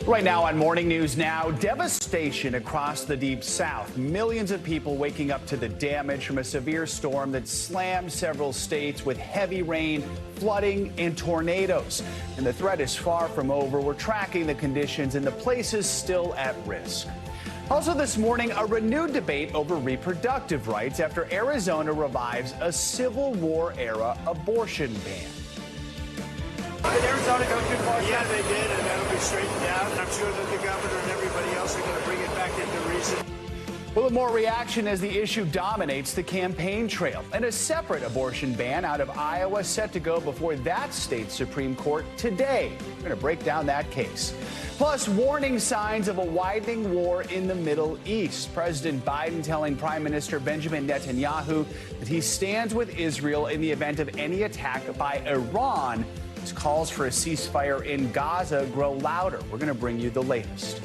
Right now on Morning News Now, devastation across the Deep South. Millions of people waking up to the damage from a severe storm that slammed several states with heavy rain, flooding, and tornadoes. And the threat is far from over. We're tracking the conditions in the places still at risk. Also this morning, a renewed debate over reproductive rights after Arizona revives a Civil War-era abortion ban. Did Arizona go too far? Yeah, they did, and that'll be straightened out. And I'm sure that the governor and everybody else are going to bring it back into reason. Well, more reaction as the issue dominates the campaign trail. And a separate abortion ban out of Iowa set to go before that state's Supreme Court today. We're going to break down that case. Plus, warning signs of a widening war in the Middle East. President Biden telling Prime Minister Benjamin Netanyahu that he stands with Israel in the event of any attack by Iran. As calls for a ceasefire in Gaza grow louder. We're going to bring you the latest.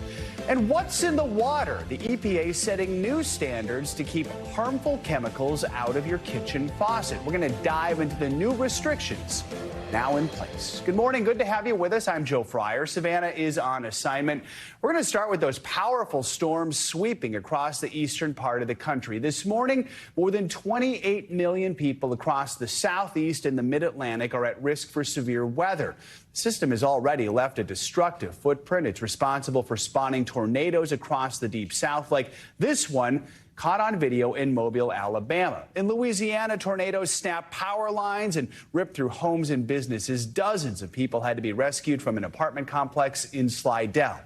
And what's in the water? The EPA setting new standards to keep harmful chemicals out of your kitchen faucet. We're going to dive into the new restrictions now in place. Good morning. Good to have you with us. I'm Joe Fryer. Savannah is on assignment. We're going to start with those powerful storms sweeping across the eastern part of the country. This morning, more than 28 million people across the southeast and the mid-Atlantic are at risk for severe weather. The system has already left a destructive footprint. It's responsible for spawning tornadoes across the Deep South, like this one caught on video in Mobile, Alabama. In Louisiana, tornadoes snapped power lines and ripped through homes and businesses. Dozens of people had to be rescued from an apartment complex in Slidell.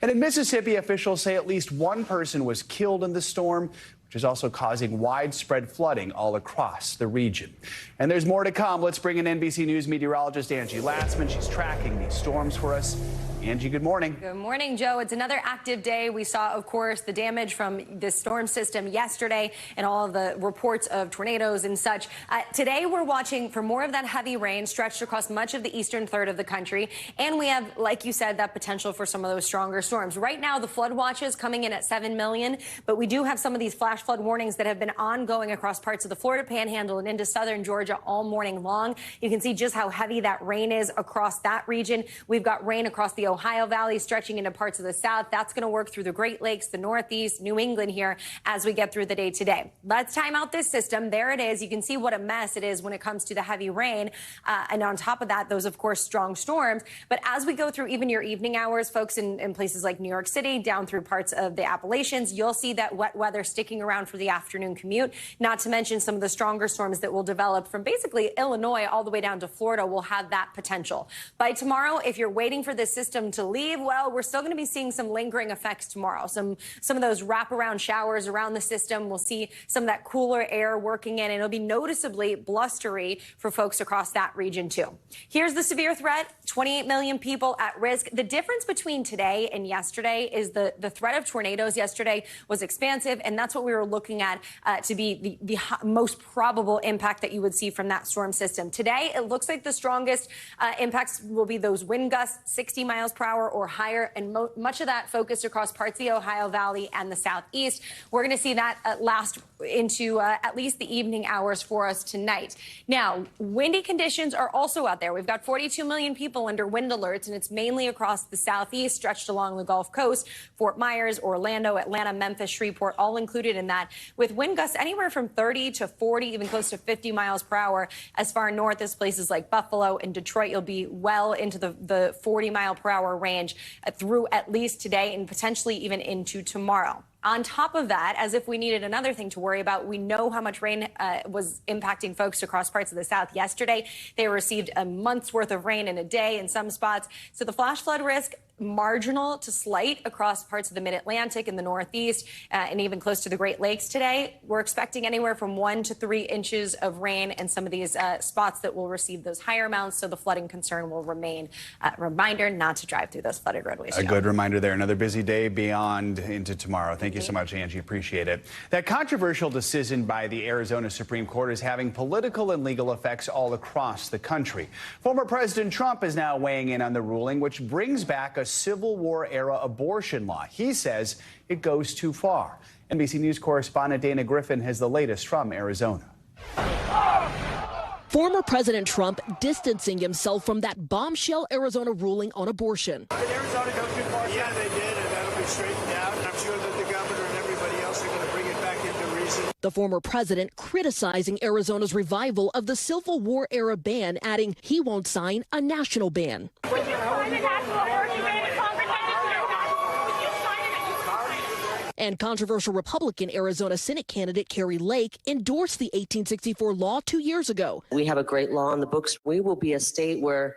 And in Mississippi, officials say at least one person was killed in the storm, which is also causing widespread flooding all across the region. And there's more to come. Let's bring in NBC News meteorologist Angie Lassman. She's tracking these storms for us. Angie, good morning. Good morning, Joe. It's another active day. We saw, of course, the damage from this storm system yesterday and all of the reports of tornadoes and such. Today, we're watching for more of that heavy rain stretched across much of the eastern third of the country. And we have, like you said, that potential for some of those stronger storms. Right now, the flood watch is coming in at 7 million, but we do have some of these flash flood warnings that have been ongoing across parts of the Florida Panhandle and into southern Georgia all morning long. You can see just how heavy that rain is across that region. We've got rain across the Ohio Valley stretching into parts of the south. That's going to work through the Great Lakes, the Northeast, New England here as we get through the day today. Let's time out this system. There it is. You can see what a mess it is when it comes to the heavy rain. And on top of that, those, of course, strong storms. But as we go through even your evening hours, folks in places like New York City, down through parts of the Appalachians, you'll see that wet weather sticking around for the afternoon commute, not to mention some of the stronger storms that will develop from basically Illinois all the way down to Florida will have that potential. By tomorrow, if you're waiting for this system to leave, well, we're still going to be seeing some lingering effects tomorrow. Some of those wraparound showers around the system. We'll see some of that cooler air working in, and it'll be noticeably blustery for folks across that region, too. Here's the severe threat. 28 million people at risk. The difference between today and yesterday is the threat of tornadoes yesterday was expansive, and that's what we were looking at to be the most probable impact that you would see from that storm system. Today, it looks like the strongest impacts will be those wind gusts, 60 miles per hour or higher, and much of that focused across parts of the Ohio Valley and the southeast. We're going to see that last into at least the evening hours for us tonight. Now, windy conditions are also out there. We've got 42 million people under wind alerts, and it's mainly across the southeast, stretched along the Gulf Coast, Fort Myers, Orlando, Atlanta, Memphis, Shreveport, all included in that, with wind gusts anywhere from 30 to 40, even close to 50 miles per hour. As far north as places like Buffalo and Detroit, you'll be well into the 40 mile per hour range through at least today and potentially even into tomorrow. On top of that, as if we needed another thing to worry about, we know how much rain was impacting folks across parts of the South yesterday. They received a month's worth of rain in a day in some spots. So the flash flood risk, marginal to slight across parts of the mid-Atlantic and the Northeast and even close to the Great Lakes today. We're expecting anywhere from 1 to 3 inches of rain in some of these spots that will receive those higher amounts, so the flooding concern will remain. Reminder not to drive through those flooded roadways. A good reminder there. Another busy day beyond into tomorrow. Thank you so much, Angie. Appreciate it. That controversial decision by the Arizona Supreme Court is having political and legal effects all across the country. Former President Trump is now weighing in on the ruling, which brings back a Civil War-era abortion law. He says it goes too far. NBC News correspondent Dana Griffin has the latest from Arizona. Former President Trump distancing himself from that bombshell Arizona ruling on abortion. Did Arizona go too far? Yeah, they did, and that'll be straightened out. And I'm sure that the governor and everybody else are going to bring it back into reason. The former president criticizing Arizona's revival of the Civil War era ban, adding he won't sign a national ban. And controversial Republican Arizona Senate candidate Carrie Lake endorsed the 1864 law 2 years ago. We have a great law in the books. We will be a state where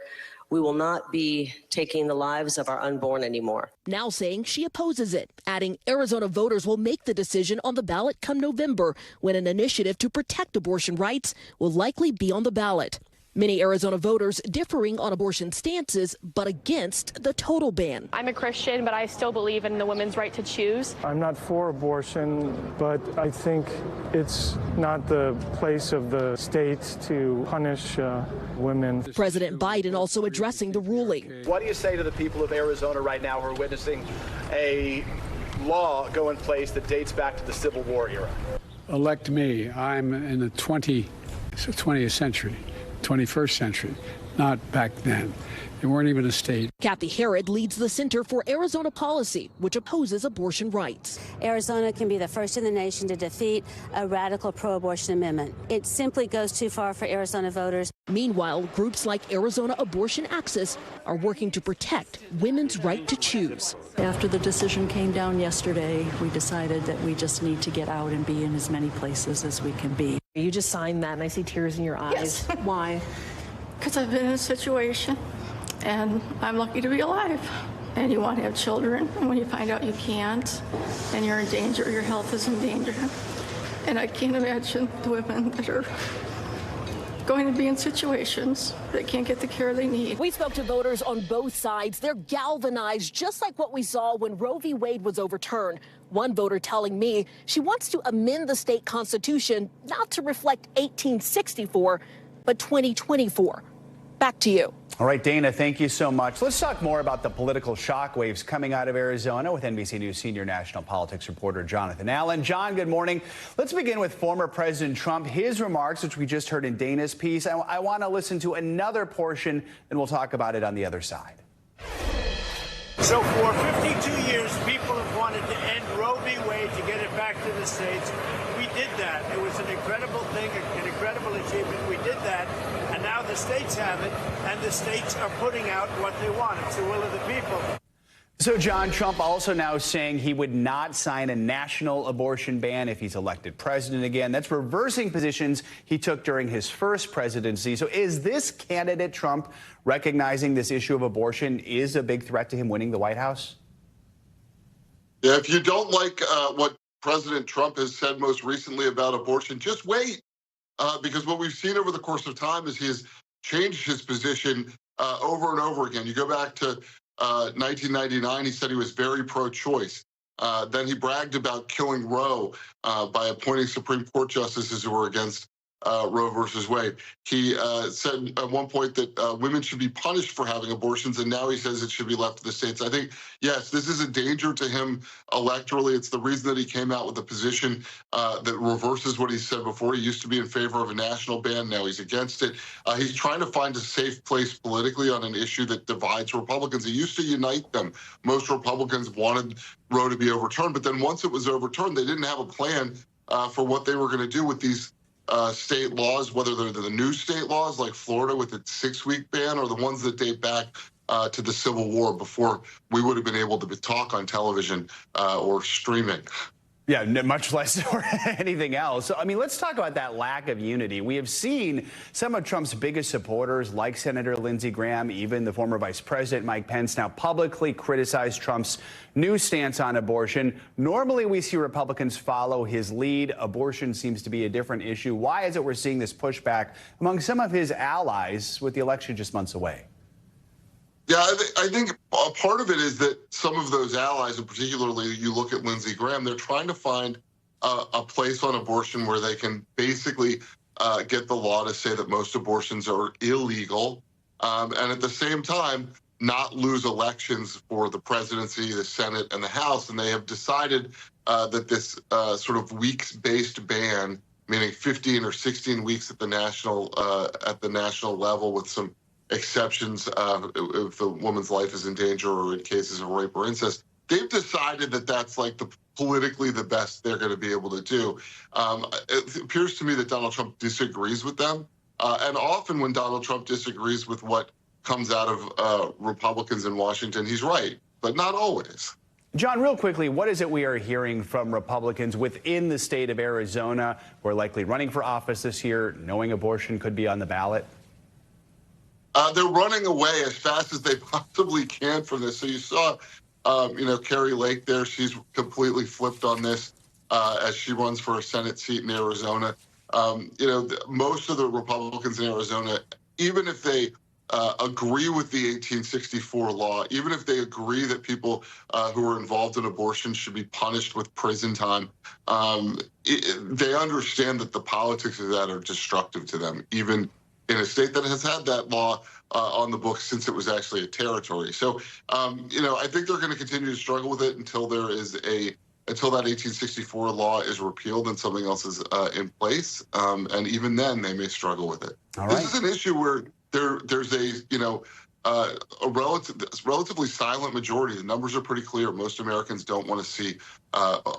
we will not be taking the lives of our unborn anymore. Now saying she opposes it, adding Arizona voters will make the decision on the ballot come November, when an initiative to protect abortion rights will likely be on the ballot. Many Arizona voters differing on abortion stances, but against the total ban. I'm a Christian, but I still believe in the women's right to choose. I'm not for abortion, but I think it's not the place of the state to punish women. President Biden also addressing the ruling. What do you say to the people of Arizona right now who are witnessing a law go in place that dates back to the Civil War era? Elect me. I'm in the 20th century. 21st century, not back then. They weren't even a state. Kathy Herod leads the Center for Arizona Policy, which opposes abortion rights. Arizona can be the first in the nation to defeat a radical pro-abortion amendment. It simply goes too far for Arizona voters. Meanwhile, groups like Arizona Abortion Access are working to protect women's right to choose. After the decision came down yesterday, we decided that we just need to get out and be in as many places as we can be. You just signed that, and I see tears in your eyes. Yes. Why? Because I've been in a situation, and I'm lucky to be alive. And you want to have children, and when you find out you can't, and you're in danger, your health is in danger. And I can't imagine the women that are going to be in situations that can't get the care they need. We spoke to voters on both sides. They're galvanized, just like what we saw when Roe v. Wade was overturned. One voter telling me she wants to amend the state constitution not to reflect 1864, but 2024. Back to you. All right, Dana, thank you so much. Let's talk more about the political shockwaves coming out of Arizona with NBC News senior national politics reporter Jonathan Allen. John, good morning. Let's begin with former President Trump, his remarks, which we just heard in Dana's piece. I want to listen to another portion, and we'll talk about it on the other side. So for 52 years, people have wanted to end Roe v. Wade to get it back to the states. We did that. It was an incredible thing, an incredible achievement. We did that, and now the states have it, and the states are putting out what they want. It's the will of the people. So, John, Trump also now saying he would not sign a national abortion ban if he's elected president again. That's reversing positions he took during his first presidency. So is this candidate, Trump, recognizing this issue of abortion is a big threat to him winning the White House? Yeah, if you don't like what President Trump has said most recently about abortion, just wait. Because what we've seen over the course of time is he has changed his position over and over again. You go back to 1999, he said he was very pro-choice. Then he bragged about killing Roe by appointing Supreme Court justices who were against Roe versus Wade. He said at one point that women should be punished for having abortions, and now he says it should be left to the states. I think, yes, this is a danger to him electorally. It's the reason that he came out with a position that reverses what he said before. He used to be in favor of a national ban. Now he's against it. He's trying to find a safe place politically on an issue that divides Republicans. He used to unite them. Most Republicans wanted Roe to be overturned, but then once it was overturned, they didn't have a plan for what they were going to do with these state laws, whether they're the new state laws like Florida with its 6-week ban or the ones that date back to the Civil War before we would have been able to talk on television or streaming. Yeah, much less or anything else. So, I mean, let's talk about that lack of unity. We have seen some of Trump's biggest supporters, like Senator Lindsey Graham, even the former Vice President Mike Pence, now publicly criticize Trump's new stance on abortion. Normally, we see Republicans follow his lead. Abortion seems to be a different issue. Why is it we're seeing this pushback among some of his allies with the election just months away? Yeah, I think a part of it is that some of those allies, and particularly you look at Lindsey Graham, they're trying to find a place on abortion where they can basically get the law to say that most abortions are illegal, and at the same time not lose elections for the presidency, the Senate, and the House. And they have decided that this sort of weeks-based ban meaning 15 or 16 weeks at the national level, with some exceptions if the woman's life is in danger or in cases of rape or incest. They've decided that that's like politically the best they're going to be able to do. It appears to me that Donald Trump disagrees with them. And often when Donald Trump disagrees with what comes out of Republicans in Washington, he's right, but not always. John, real quickly, what is it we are hearing from Republicans within the state of Arizona who are likely running for office this year, knowing abortion could be on the ballot? They're running away as fast as they possibly can from this. So you saw, Carrie Lake there. She's completely flipped on this as she runs for a Senate seat in Arizona. Most of the Republicans in Arizona, even if they agree with the 1864 law, even if they agree that people who are involved in abortion should be punished with prison time, they understand that the politics of that are destructive to them, even in a state that has had that law on the books since it was actually a territory. So, I think they're going to continue to struggle with it until until that 1864 law is repealed and something else is in place. And even then, they may struggle with it. This is an issue where there's a relatively silent majority. The numbers are pretty clear. Most Americans don't want to see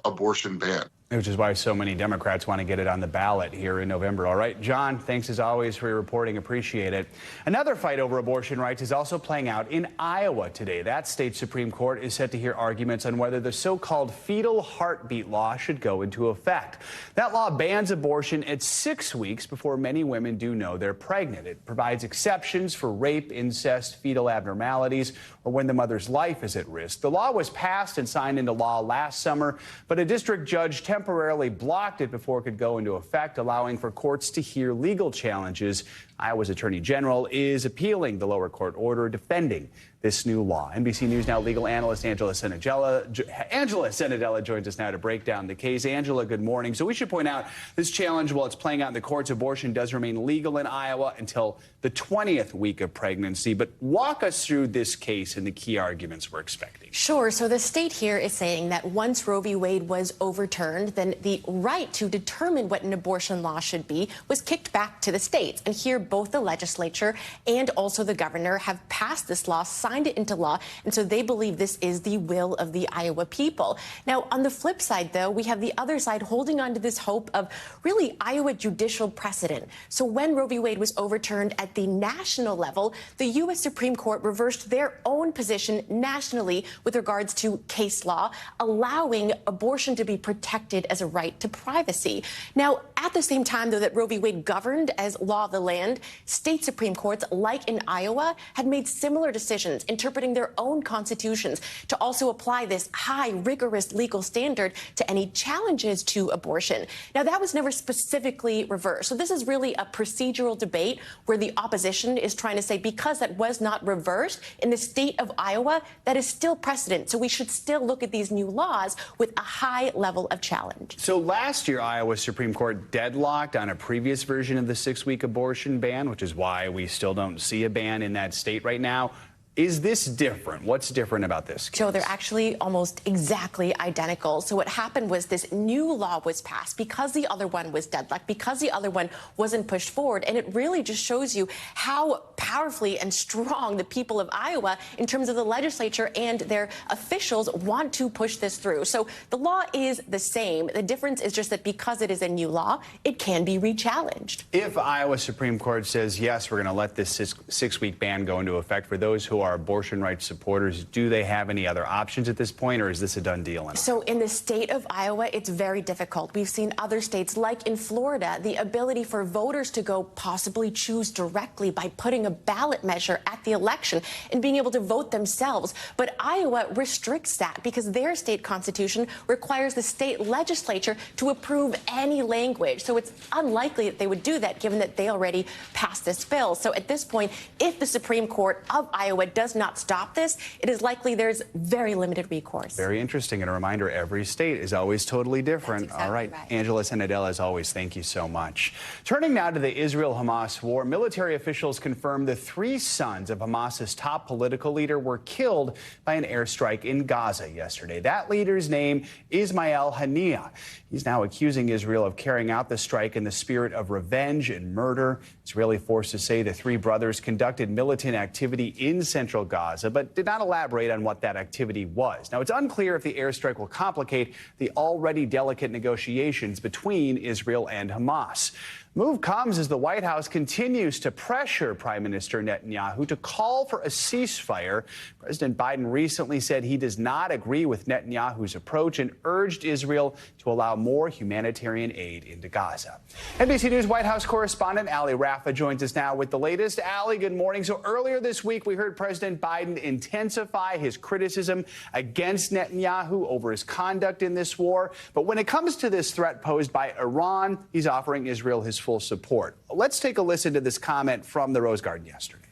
abortion banned. Which is why so many Democrats want to get it on the ballot here in November. All right, John, thanks as always for your reporting. Appreciate it. Another fight over abortion rights is also playing out in Iowa today. That state Supreme Court is set to hear arguments on whether the so-called fetal heartbeat law should go into effect. That law bans abortion at 6 weeks before many women do know they're pregnant. It provides exceptions for rape, incest, fetal abnormalities, or when the mother's life is at risk. The law was passed and signed into law last summer, but a district judge temporarily blocked it before it could go into effect, allowing for courts to hear legal challenges. Iowa's Attorney General is appealing the lower court order defending this new law. NBC News Now legal analyst Angela Senadella joins us now to break down the case. Angela, good morning. So we should point out this challenge, while it's playing out in the courts, abortion does remain legal in Iowa until the 20th week of pregnancy. But walk us through this case and the key arguments we're expecting. Sure. So the state here is saying that once Roe v. Wade was overturned, then the right to determine what an abortion law should be was kicked back to the states. And here both the legislature and also the governor have passed this law, signed it into law, and so they believe this is the will of the Iowa people. Now, on the flip side, though, we have the other side holding on to this hope of really Iowa judicial precedent. So when Roe v. Wade was overturned at the national level, the U.S. Supreme Court reversed their own position nationally with regards to case law, allowing abortion to be protected as a right to privacy. Now, at the same time, though, that Roe v. Wade governed as law of the land, state Supreme Courts, like in Iowa, had made similar decisions, interpreting their own constitutions to also apply this high, rigorous legal standard to any challenges to abortion. Now, that was never specifically reversed. So this is really a procedural debate where the opposition is trying to say, because that was not reversed in the state of Iowa, that is still precedent. So we should still look at these new laws with a high level of challenge. So last year, Iowa's Supreme Court deadlocked on a previous version of the 6-week abortion ban, which is why we still don't see a ban in that state right now. Is this different? What's different about this case? Joe, they're actually almost exactly identical. So what happened was this new law was passed because the other one was deadlocked, because the other one wasn't pushed forward. And it really just shows you how powerfully and strong the people of Iowa, in terms of the legislature and their officials, want to push this through. So the law is the same. The difference is just that because it is a new law, it can be re-challenged. If Iowa Supreme Court says, yes, we're going to let this 6-week ban go into effect for those who are abortion rights supporters, do they have any other options at this point, or is this a done deal? So in the state of Iowa, it's very difficult. We've seen other states, like in Florida, the ability for voters to go possibly choose directly by putting a ballot measure at the election and being able to vote themselves. But Iowa restricts that because their state constitution requires the state legislature to approve any language. So it's unlikely that they would do that, given that they already passed this bill. So at this point, if the Supreme Court of Iowa but does not stop this, it is likely there's very limited recourse. Very interesting, and a reminder, every state is always totally different. Exactly all right. right. Angela Senadell, as always, thank you so much. Turning now to the Israel-Hamas war, military officials confirmed the 3 sons of Hamas's top political leader were killed by an airstrike in Gaza yesterday. That leader's name, Ismail Haniyeh. He's now accusing Israel of carrying out the strike in the spirit of revenge and murder. Israeli forces say the 3 brothers conducted militant activity in central Gaza, but did not elaborate on what that activity was. Now, it's unclear if the airstrike will complicate the already delicate negotiations between Israel and Hamas. Move comes as the White House continues to pressure Prime Minister Netanyahu to call for a ceasefire. President Biden recently said he does not agree with Netanyahu's approach and urged Israel to allow more humanitarian aid into Gaza. NBC News White House correspondent Ali Rafa joins us now with the latest. Ali, good morning. So earlier this week, we heard President Biden intensify his criticism against Netanyahu over his conduct in this war. But when it comes to this threat posed by Iran, he's offering Israel his full support. Let's take a listen to this comment from the Rose Garden yesterday.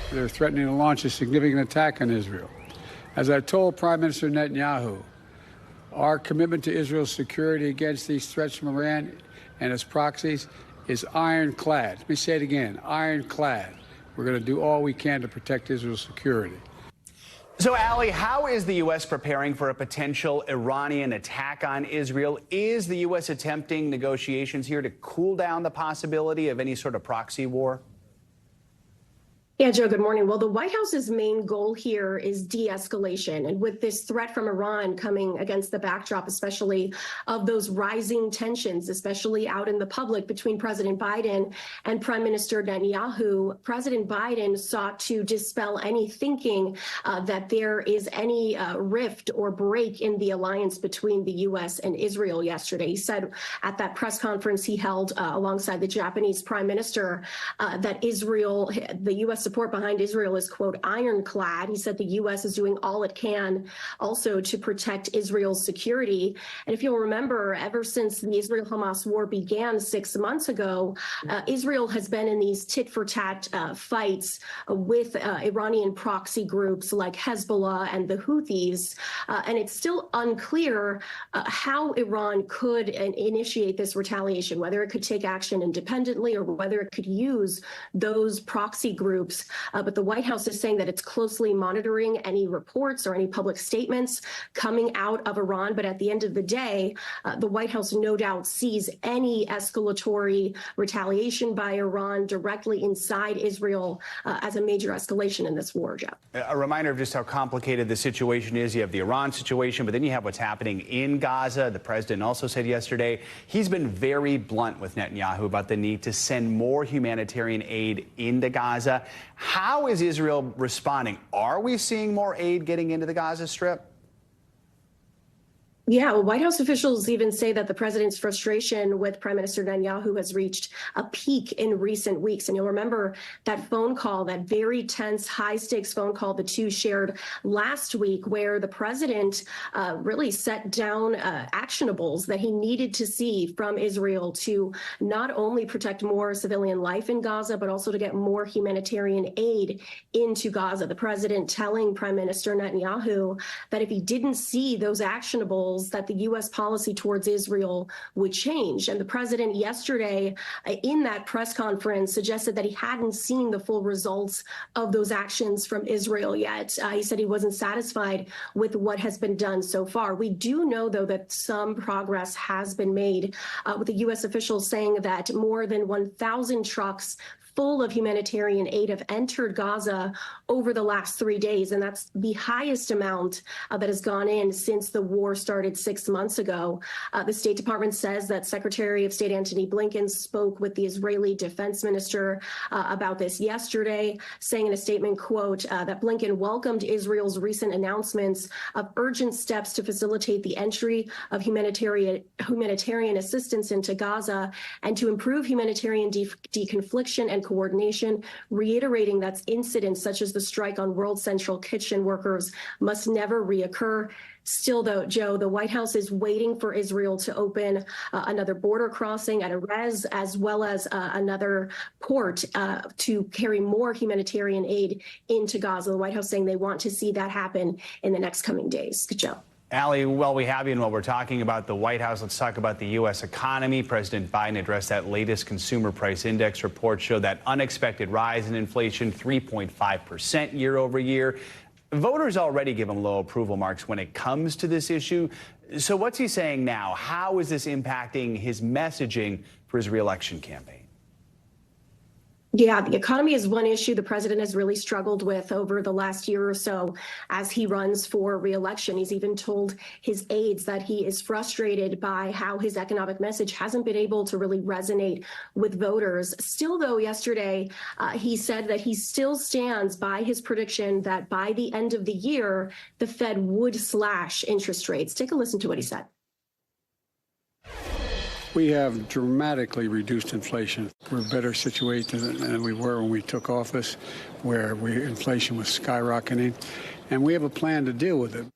They're threatening to launch a significant attack on Israel. As I told Prime Minister Netanyahu, our commitment to Israel's security against these threats from Iran and its proxies is ironclad. Let me say it again, ironclad. We're going to do all we can to protect Israel's security. So, Ali, how is the U.S. preparing for a potential Iranian attack on Israel? Is the U.S. attempting negotiations here to cool down the possibility of any sort of proxy war? Yeah, Joe, good morning. Well, the White House's main goal here is de-escalation. And with this threat from Iran coming against the backdrop, especially of those rising tensions, especially out in the public between President Biden and Prime Minister Netanyahu, President Biden sought to dispel any thinking that there is any rift or break in the alliance between the U.S. and Israel yesterday. He said at that press conference he held alongside the Japanese Prime Minister that Israel, the U.S. support behind Israel is, quote, ironclad. He said the U.S. is doing all it can also to protect Israel's security. And if you'll remember, ever since the Israel-Hamas war began 6 months ago, Israel has been in these tit-for-tat fights with Iranian proxy groups like Hezbollah and the Houthis. And it's still unclear how Iran could initiate this retaliation, whether it could take action independently or whether it could use those proxy groups. But the White House is saying that it's closely monitoring any reports or any public statements coming out of Iran. But at the end of the day, the White House no doubt sees any escalatory retaliation by Iran directly inside Israel as a major escalation in this war, Jeff. A reminder of just how complicated the situation is. You have the Iran situation, but then you have what's happening in Gaza. The president also said yesterday he's been very blunt with Netanyahu about the need to send more humanitarian aid into Gaza. How is Israel responding? Are we seeing more aid getting into the Gaza Strip? Yeah, well, White House officials even say that the president's frustration with Prime Minister Netanyahu has reached a peak in recent weeks. And you'll remember that phone call, that very tense, high-stakes phone call the two shared last week, where the president really set down actionables that he needed to see from Israel to not only protect more civilian life in Gaza, but also to get more humanitarian aid into Gaza. The president telling Prime Minister Netanyahu that if he didn't see those actionables, that the U.S. policy towards Israel would change. And the president yesterday in that press conference suggested that he hadn't seen the full results of those actions from Israel yet. He said he wasn't satisfied with what has been done so far. We do know, though, that some progress has been made, with the U.S. officials saying that more than 1,000 trucks full of humanitarian aid have entered Gaza over the last 3 days. And that's the highest amount that has gone in since the war started 6 months ago. The State Department says that Secretary of State Antony Blinken spoke with the Israeli defense minister about this yesterday, saying in a statement, quote, that Blinken welcomed Israel's recent announcements of urgent steps to facilitate the entry of humanitarian assistance into Gaza and to improve humanitarian deconfliction and coordination, reiterating that incidents such as the strike on World Central Kitchen workers must never reoccur. Still, though, Joe, the White House is waiting for Israel to open another border crossing at Erez, as well as another port to carry more humanitarian aid into Gaza. The White House saying they want to see that happen in the next coming days. Joe. Allie, while we have you and while we're talking about the White House, let's talk about the U.S. economy. President Biden addressed that latest consumer price index report showed that unexpected rise in inflation, 3.5% year over year. Voters already give him low approval marks when it comes to this issue. So what's he saying now? How is this impacting his messaging for his reelection campaign? Yeah, the economy is one issue the president has really struggled with over the last year or so as he runs for re-election. He's even told his aides that he is frustrated by how his economic message hasn't been able to really resonate with voters. Still, though, yesterday, he said that he still stands by his prediction that by the end of the year, the Fed would slash interest rates. Take a listen to what he said. We have dramatically reduced inflation. We're better situated than we were when we took office, where inflation was skyrocketing, and we have a plan to deal with it.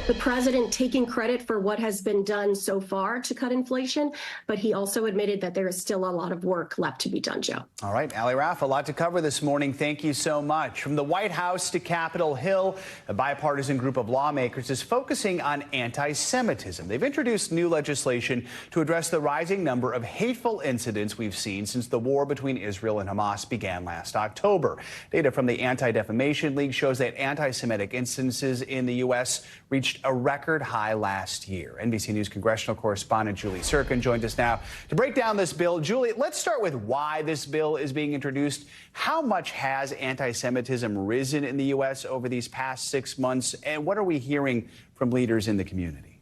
The president taking credit for what has been done so far to cut inflation, but he also admitted that there is still a lot of work left to be done, Joe. All right, Allie Raff, a lot to cover this morning. Thank you so much. From the White House to Capitol Hill, a bipartisan group of lawmakers is focusing on anti-Semitism. They've introduced new legislation to address the rising number of hateful incidents we've seen since the war between Israel and Hamas began last October. Data from the Anti-Defamation League shows that anti-Semitic instances in the U.S. reached a record high last year. NBC News congressional correspondent Julie Sirkin joins us now to break down this bill. Julie, let's start with why this bill is being introduced. How much has anti-Semitism risen in the U.S. over these past 6 months, and what are we hearing from leaders in the community?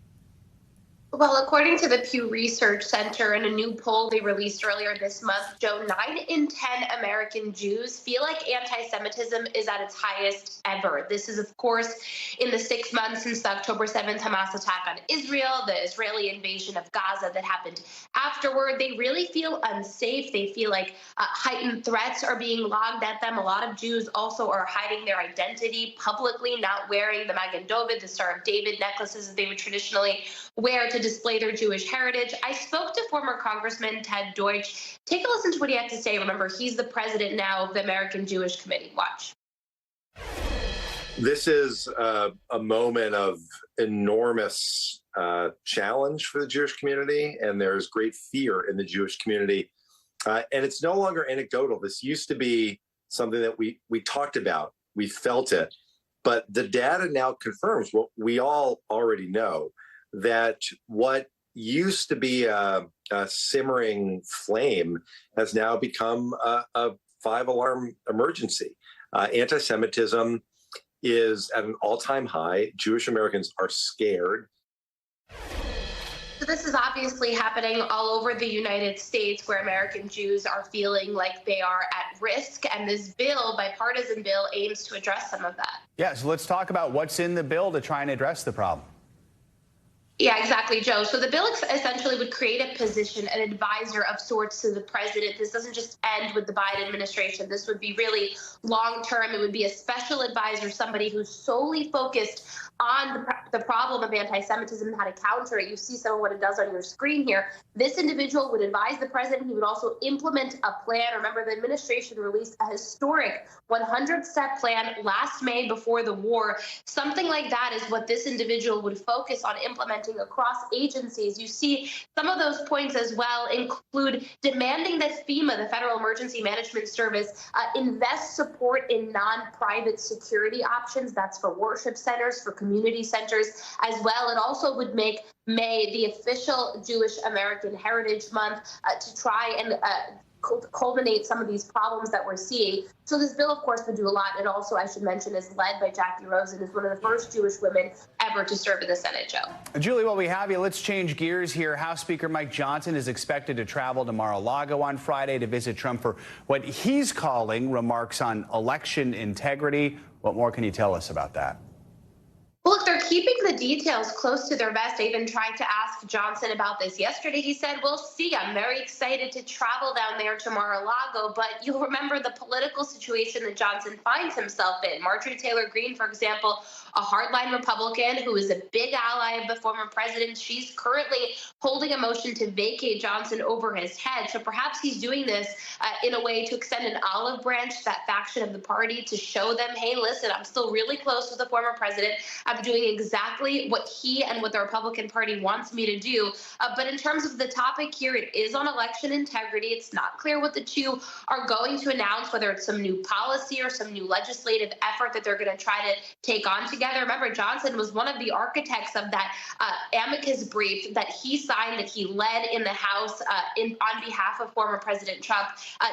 Well, according to the Pew Research Center in a new poll they released earlier this month, Joe, 9 in 10 American Jews feel like anti-Semitism is at its highest ever. This is, of course, in the 6 months since the October 7th Hamas attack on Israel, the Israeli invasion of Gaza that happened afterward. They really feel unsafe. They feel like heightened threats are being logged at them. A lot of Jews also are hiding their identity publicly, not wearing the Magen David, the Star of David necklaces that they would traditionally wear to display their Jewish heritage. I spoke to former Congressman Ted Deutsch. Take a listen to what he had to say. Remember, he's the president now of the American Jewish Committee. Watch. This is a moment of enormous challenge for the Jewish community, and there's great fear in the Jewish community. And it's no longer anecdotal. This used to be something that we talked about. We felt it. But the data now confirms what we all already know, that what used to be a simmering flame has now become a 5-alarm emergency. Anti-Semitism is at an all-time high. Jewish Americans are scared. So this is obviously happening all over the United States, where American Jews are feeling like they are at risk. And this bill, bipartisan bill, aims to address some of that. Yeah, so let's talk about what's in the bill to try and address the problem. Yeah, exactly, Joe. So the bill essentially would create a position, an advisor of sorts to the president. This doesn't just end with the Biden administration. This would be really long term. It would be a special advisor, somebody who's solely focused on the problem of anti-Semitism and how to counter it. You see some of what it does on your screen here. This individual would advise the president. He would also implement a plan. Remember, the administration released a historic 100-step plan last May before the war. Something like that is what this individual would focus on implementing across agencies. You see some of those points as well include demanding that FEMA, the Federal Emergency Management Service, invest support in non-private security options. That's for worship centers, for community centers as well. It also would make May the official Jewish American Heritage Month to try and culminate some of these problems that we're seeing. So this bill, of course, would do a lot. And also, I should mention, is led by Jackie Rosen, who's one of the first Jewish women ever to serve in the Senate, Joe. Julie, while we have you, let's change gears here. House Speaker Mike Johnson is expected to travel to Mar-a-Lago on Friday to visit Trump for what he's calling remarks on election integrity. What more can you tell us about that? Well, Look, they're keeping the details close to their vest. I even tried to ask Johnson about this yesterday. He said, we'll see. I'm very excited to travel down there to Mar-a-Lago. But you'll remember the political situation that Johnson finds himself in. Marjorie Taylor Greene, for example, a hardline Republican who is a big ally of the former president. She's currently holding a motion to vacate Johnson over his head. So perhaps he's doing this in a way to extend an olive branch to that faction of the party to show them, hey, listen, I'm still really close with the former president. I'm doing exactly what he and what the Republican Party wants me to do. But in terms of the topic here, it is on election integrity. It's not clear what the two are going to announce, whether it's some new policy or some new legislative effort that they're going to try to take on together. Remember, Johnson was one of the architects of that amicus brief that he signed, that he led in the House on behalf of former President Trump,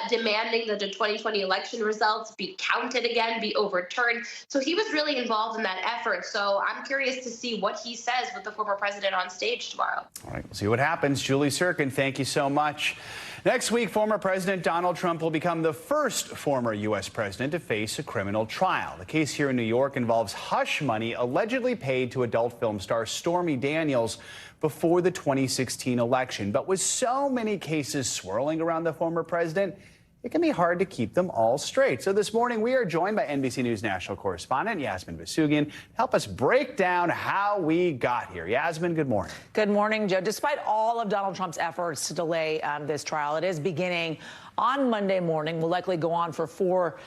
demanding that the 2020 election results be counted again, be overturned. So he was really involved in that effort. So I'm curious to see what he says with the former president on stage tomorrow. All right, we'll see what happens. Julie Sirkin, thank you so much. Next week, former President Donald Trump will become the first former U.S. president to face a criminal trial. The case here in New York involves hush money allegedly paid to adult film star Stormy Daniels before the 2016 election. But with so many cases swirling around the former president, it can be hard to keep them all straight. So this morning, we are joined by NBC News national correspondent Yasmin Vasugian to help us break down how we got here. Yasmin, good morning. Good morning, Joe. Despite all of Donald Trump's efforts to delay this trial, it is beginning on Monday morning. Will likely go on for 4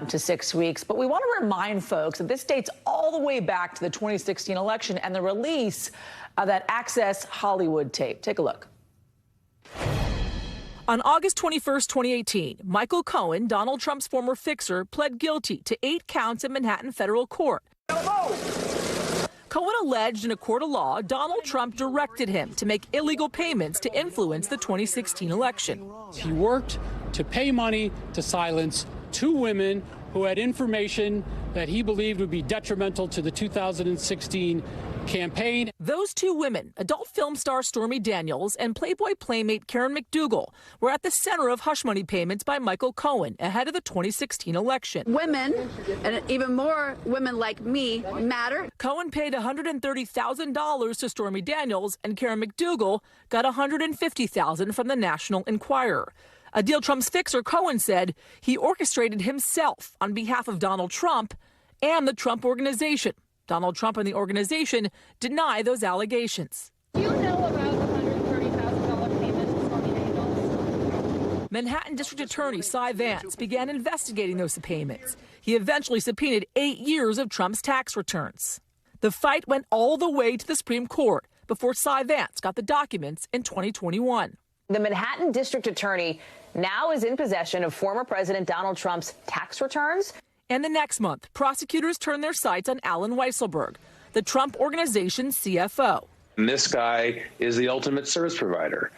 to 6 weeks. But we want to remind folks that this dates all the way back to the 2016 election and the release of that Access Hollywood tape. Take a look. On August 21st, 2018, Michael Cohen, Donald Trump's former fixer, pled guilty to 8 counts in Manhattan federal court. Cohen alleged in a court of law Donald Trump directed him to make illegal payments to influence the 2016 election. He worked to pay money to silence 2 women who had information that he believed would be detrimental to the 2016 campaign. Those 2 women, adult film star Stormy Daniels and Playboy playmate Karen McDougal, were at the center of hush money payments by Michael Cohen ahead of the 2016 election. Women, and even more women like me, matter. Cohen paid $130,000 to Stormy Daniels, and Karen McDougal got $150,000 from the National Enquirer. A deal Trump's fixer Cohen said he orchestrated himself on behalf of Donald Trump and the Trump Organization. Donald Trump and the organization deny those allegations. Do you know about the $130,000 payment to Stormy Daniels? Manhattan District Attorney Cy Vance began investigating those payments. He eventually subpoenaed 8 years of Trump's tax returns. The fight went all the way to the Supreme Court before Cy Vance got the documents in 2021. The Manhattan District Attorney now is in possession of former President Donald Trump's tax returns. And the next month, prosecutors turned their sights on Alan Weisselberg, the Trump Organization's CFO. And this guy is the ultimate service provider.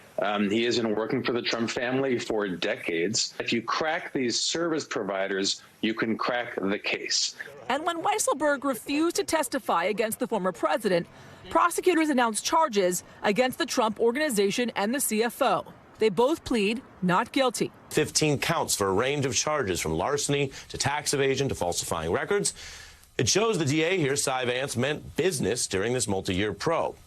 He has been working for the Trump family for decades. If you crack these service providers, you can crack the case. And when Weisselberg refused to testify against the former president, prosecutors announced charges against the Trump Organization and the CFO. They both plead not guilty. 15 counts for a range of charges, from larceny to tax evasion to falsifying records. It shows the DA here, Cy Vance, meant business during this multi-year probe.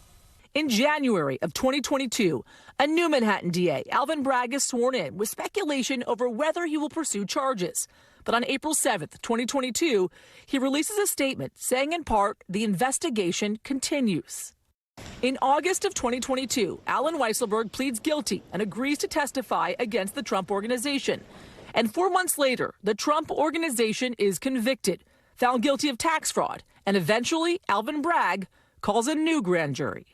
In January of 2022, a new Manhattan DA, Alvin Bragg, is sworn in with speculation over whether he will pursue charges. But on April 7th, 2022, he releases a statement saying in part the investigation continues. In August of 2022, Alan Weisselberg pleads guilty and agrees to testify against the Trump Organization. And 4 months later, the Trump Organization is convicted, found guilty of tax fraud, and eventually Alvin Bragg calls a new grand jury.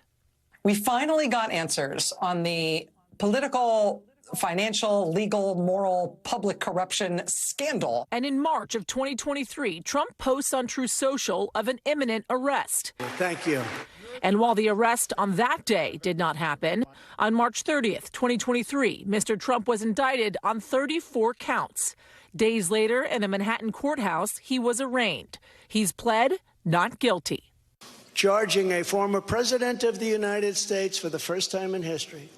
We finally got answers on the political, financial, legal, moral, public corruption scandal. And in March of 2023, Trump posts on Truth Social of an imminent arrest. Thank you. And while the arrest on that day did not happen, on March 30th, 2023, Mr. Trump was indicted on 34 counts. Days later, in a Manhattan courthouse, he was arraigned. He's pled not guilty. Charging a former president of the United States for the first time in history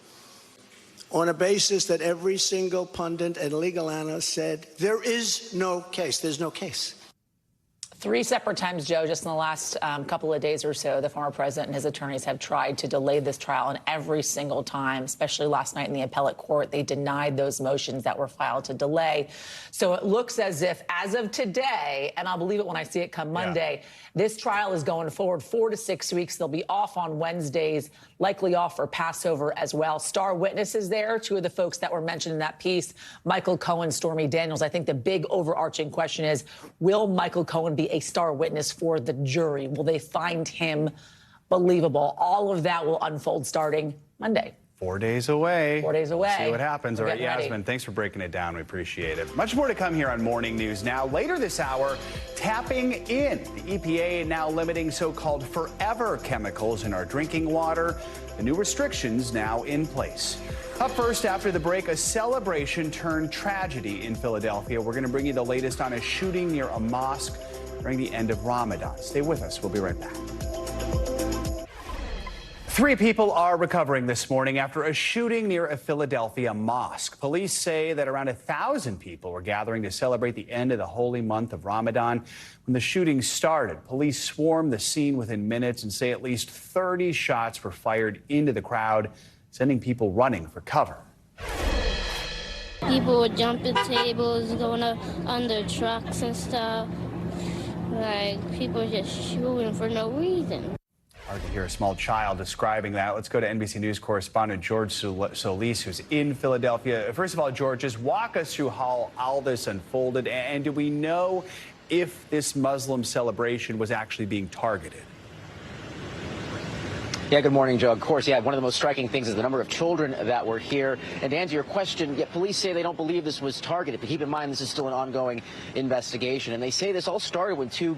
on a basis that every single pundit and legal analyst said there is no case. There's no case. 3 separate times, Joe, just in the last couple of days or so, the former president and his attorneys have tried to delay this trial, and every single time, especially last night in the appellate court, they denied those motions that were filed to delay. So it looks as if, as of today, and I'll believe it when I see it come Monday, this trial is going forward 4 to 6 weeks. They'll be off on Wednesdays, likely off for Passover as well. Star witnesses there, 2 of the folks that were mentioned in that piece, Michael Cohen, Stormy Daniels. I think the big overarching question is, will Michael Cohen be a star witness for the jury? Will they find him believable? All of that will unfold starting Monday. 4 days away. 4 days away. See what happens. All right, Yasmin, ready. thanks for breaking it down. We appreciate it. Much more to come here on Morning News Now. Later this hour, tapping in. The EPA now limiting so-called forever chemicals in our drinking water. The new restrictions now in place. Up first, after the break, a celebration turned tragedy in Philadelphia. We're going to bring you the latest on a shooting near a mosque during the end of Ramadan. Stay with us. We'll be right back. 3 people are recovering this morning after a shooting near a Philadelphia mosque. Police say that around 1,000 people were gathering to celebrate the end of the holy month of Ramadan. When the shooting started, police swarmed the scene within minutes and say at least 30 shots were fired into the crowd, sending people running for cover. People were jumping tables, going up under trucks and stuff. Like, people just shooting for no reason. Hard to hear a small child describing that. Let's go to NBC News correspondent George Solis, who's in Philadelphia. First of all, George, just walk us through how all this unfolded. And do we know if this Muslim celebration was actually being targeted? Yeah, good morning, Joe. Of course, yeah, one of the most striking things is the number of children that were here. And to answer your question, yeah, police say they don't believe this was targeted, but keep in mind this is still an ongoing investigation. And they say this all started when 2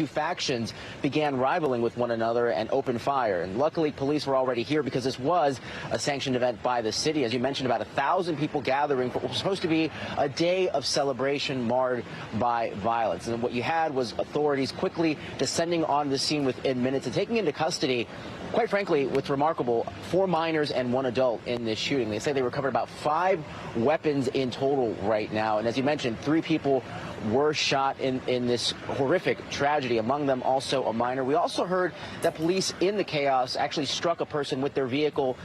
factions began rivaling with one another and opened fire. And luckily, police were already here because this was a sanctioned event by the city. As you mentioned, about 1,000 people gathering for what was supposed to be a day of celebration marred by violence. And what you had was authorities quickly descending on the scene within minutes and taking into custody, quite frankly, what's remarkable, 4 minors and 1 adult in this shooting. They say they recovered about 5 weapons in total right now. And as you mentioned, 3 people were shot in this horrific tragedy, among them also a minor. We also heard that police in the chaos actually struck a person with their vehicle.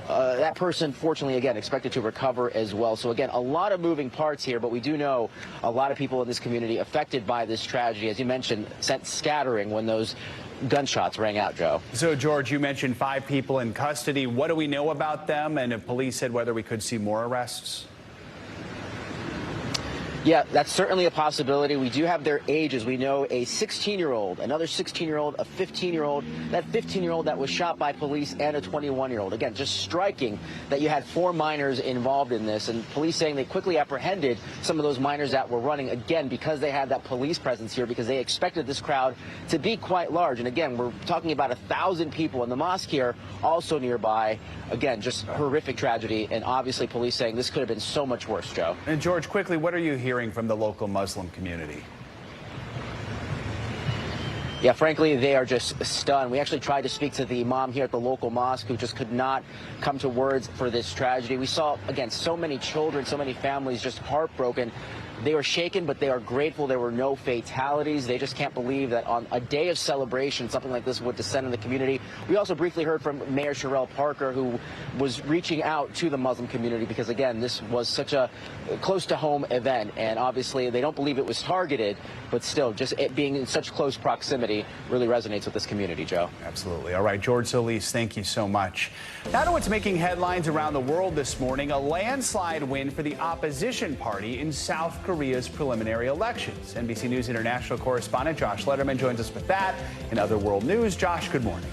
That person, fortunately, again, expected to recover as well. So, again, a lot of moving parts here, but we do know a lot of people in this community affected by this tragedy, as you mentioned, sent scattering when those gunshots rang out, Joe. So, George, you mentioned 5 people in custody. What do we know about them? And if police said whether we could see more arrests? Yeah, that's certainly a possibility. We do have their ages. We know a 16-year-old, another 16-year-old, a 15-year-old, that 15-year-old that was shot by police, and a 21-year-old. Again, just striking that you had 4 minors involved in this, and police saying they quickly apprehended some of those minors that were running, again, because they had that police presence here, because they expected this crowd to be quite large. And again, we're talking about 1,000 people in the mosque here, also nearby. Again, just horrific tragedy, and obviously police saying this could have been so much worse, Joe. And George, quickly, what are you hearing from the local Muslim community? Yeah, frankly, they are just stunned. We actually tried to speak to the imam here at the local mosque, who just could not come to words for this tragedy. We saw, again, so many children, so many families just heartbroken. They were shaken, but they are grateful there were no fatalities. They just can't believe that on a day of celebration, something like this would descend in the community. We also briefly heard from Mayor Sherelle Parker, who was reaching out to the Muslim community because, again, this was such a close-to-home event. And obviously, they don't believe it was targeted, but still, just it being in such close proximity really resonates with this community, Joe. Absolutely. All right, George Solis, thank you so much. Now to what's making headlines around the world this morning, a landslide win for the opposition party in South Korea's preliminary elections. NBC News international correspondent Josh Letterman joins us with that and other world news. Josh, good morning.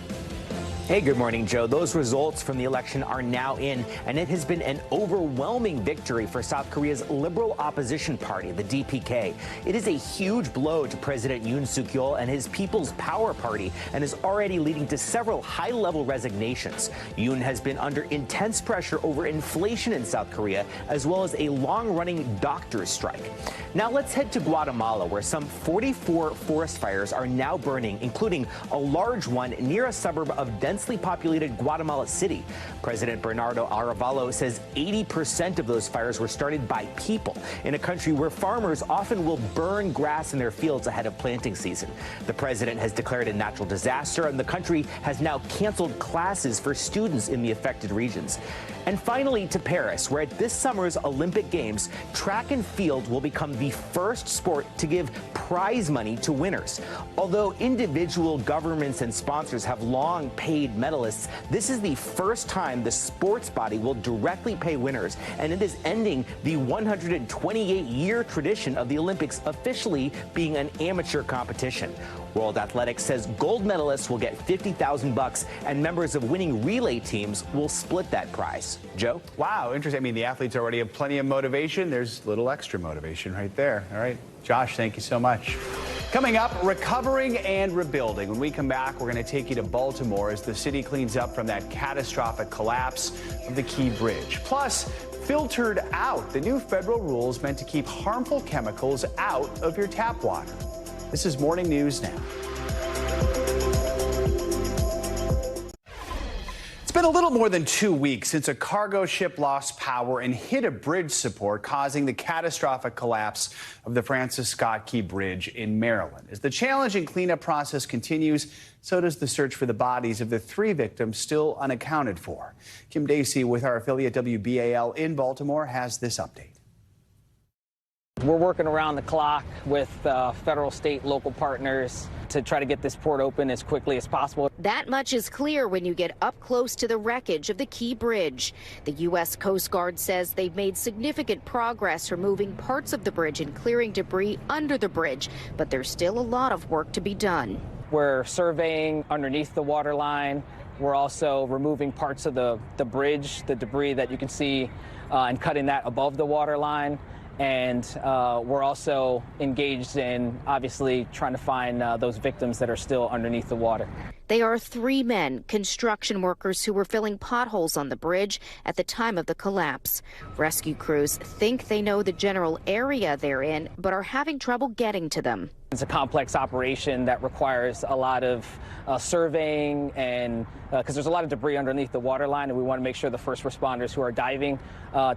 Hey, good morning, Joe. Those results from the election are now in, and it has been an overwhelming victory for South Korea's liberal opposition party, the DPK. It is a huge blow to President Yoon Suk-yeol and his People's Power Party, and is already leading to several high-level resignations. Yoon has been under intense pressure over inflation in South Korea, as well as a long-running doctors' strike. Now let's head to Guatemala, where some 44 forest fires are now burning, including a large one near a suburb of Denver, densely populated Guatemala City. President Bernardo Arevalo says 80% of those fires were started by people in a country where farmers often will burn grass in their fields ahead of planting season. The president has declared a natural disaster, and the country has now canceled classes for students in the affected regions. And finally, to Paris, where at this summer's Olympic Games, track and field will become the first sport to give prize money to winners. Although individual governments and sponsors have long paid medalists, this is the first time the sports body will directly pay winners, and it is ending the 128-year tradition of the Olympics officially being an amateur competition. World Athletics says gold medalists will get $50,000 and members of winning relay teams will split that prize. Joe? Wow, interesting. I mean, the athletes already have plenty of motivation. There's a little extra motivation right there. All right. Josh, thank you so much. Coming up, recovering and rebuilding. When we come back, we're going to take you to Baltimore as the city cleans up from that catastrophic collapse of the Key Bridge. Plus, filtered out, the new federal rules meant to keep harmful chemicals out of your tap water. This is Morning News Now. It's been a little more than 2 weeks since a cargo ship lost power and hit a bridge support, causing the catastrophic collapse of the Francis Scott Key Bridge in Maryland. As the challenging cleanup process continues, so does the search for the bodies of the 3 victims still unaccounted for. Kim Dacey with our affiliate WBAL in Baltimore has this update. We're working around the clock with federal, state, local partners to try to get this port open as quickly as possible. That much is clear when you get up close to the wreckage of the Key Bridge. The U.S. Coast Guard says they've made significant progress removing parts of the bridge and clearing debris under the bridge, but there's still a lot of work to be done. We're surveying underneath the water line. We're also removing parts of the bridge, the debris that you can see, and cutting that above the water line. And we're also engaged in, obviously, trying to find those victims that are still underneath the water. They are 3 men, construction workers who were filling potholes on the bridge at the time of the collapse. Rescue crews think they know the general area they're in, but are having trouble getting to them. It's a complex operation that requires a lot of surveying, and because there's a lot of debris underneath the water line, and we want to make sure the first responders who are diving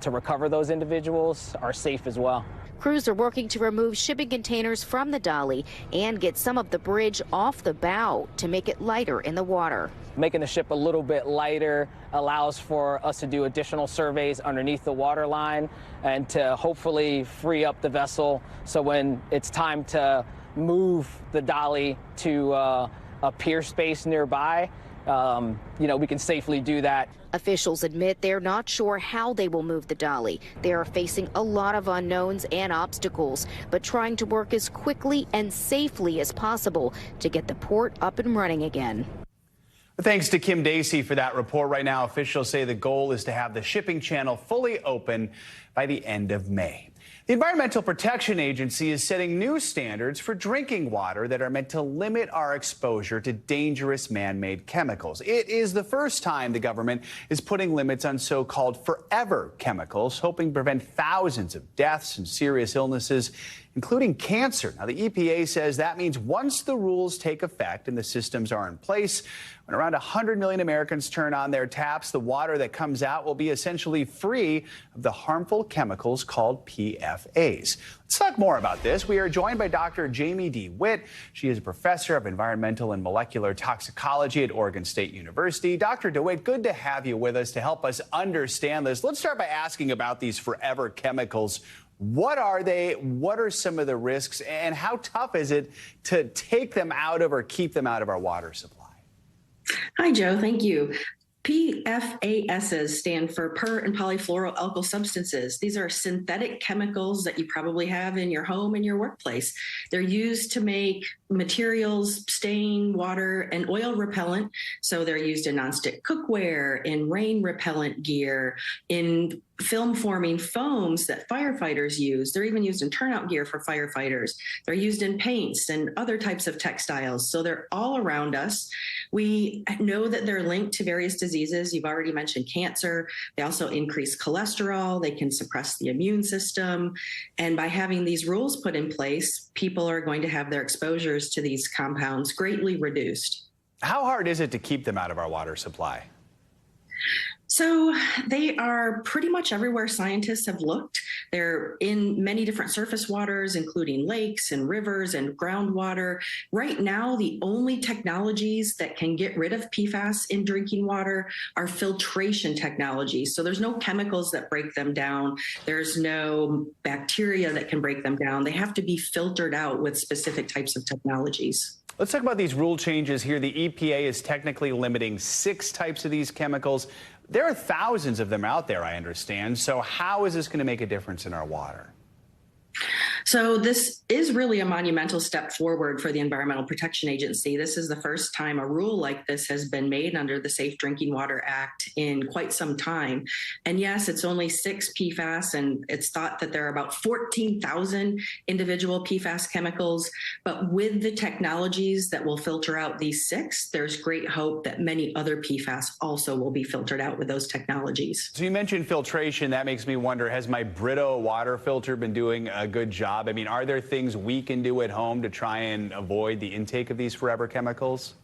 to recover those individuals are safe as well. Crews are working to remove shipping containers from the dolly and get some of the bridge off the bow to make it lighter in the water. Making the ship a little bit lighter allows for us to do additional surveys underneath the water line and to hopefully free up the vessel so when it's time to move the dolly to a pier space nearby, we can safely do that. Officials admit they're not sure how they will move the dolly. They are facing a lot of unknowns and obstacles, but trying to work as quickly and safely as possible to get the port up and running again. Thanks to Kim Dacey for that report. Right now, officials say the goal is to have the shipping channel fully open by the end of May. The Environmental Protection Agency is setting new standards for drinking water that are meant to limit our exposure to dangerous man-made chemicals. It is the first time the government is putting limits on so-called forever chemicals, hoping to prevent thousands of deaths and serious illnesses, including cancer. Now, the EPA says that means once the rules take effect and the systems are in place, when around 100 million Americans turn on their taps, the water that comes out will be essentially free of the harmful chemicals called PFAs. Let's talk more about this. We are joined by Dr. Jamie D. Witt. She is a professor of environmental and molecular toxicology at Oregon State University. Dr. DeWitt, good to have you with us to help us understand this. Let's start by asking about these forever chemicals. What are they? What are some of the risks? And how tough is it to take them out of or keep them out of our water supply? Hi, Joe. Thank you. PFASs stand for per and polyfluoroalkyl substances. These are synthetic chemicals that you probably have in your home and your workplace. They're used to make materials, stain, water, and oil repellent. So they're used in nonstick cookware, in rain repellent gear, in film forming foams that firefighters use. They're even used in turnout gear for firefighters. They're used in paints and other types of textiles. So they're all around us. We know that they're linked to various diseases. You've already mentioned cancer. They also increase cholesterol. They can suppress the immune system. And by having these rules put in place, people are going to have their exposures to these compounds greatly reduced. How hard is it to keep them out of our water supply? So they are pretty much everywhere scientists have looked. They're in many different surface waters, including lakes and rivers and groundwater. Right now, the only technologies that can get rid of PFAS in drinking water are filtration technologies. So there's no chemicals that break them down. There's no bacteria that can break them down. They have to be filtered out with specific types of technologies. Let's talk about these rule changes here. The EPA is technically limiting 6 types of these chemicals. There are thousands of them out there, I understand. So how is this going to make a difference in our water? So this is really a monumental step forward for the Environmental Protection Agency. This is the first time a rule like this has been made under the Safe Drinking Water Act in quite some time. And yes, it's only 6 PFAS, and it's thought that there are about 14,000 individual PFAS chemicals. But with the technologies that will filter out these 6, there's great hope that many other PFAS also will be filtered out with those technologies. So you mentioned filtration. That makes me wonder, has my Brito water filter been doing a good job? I mean, are there things we can do at home to try and avoid the intake of these forever chemicals?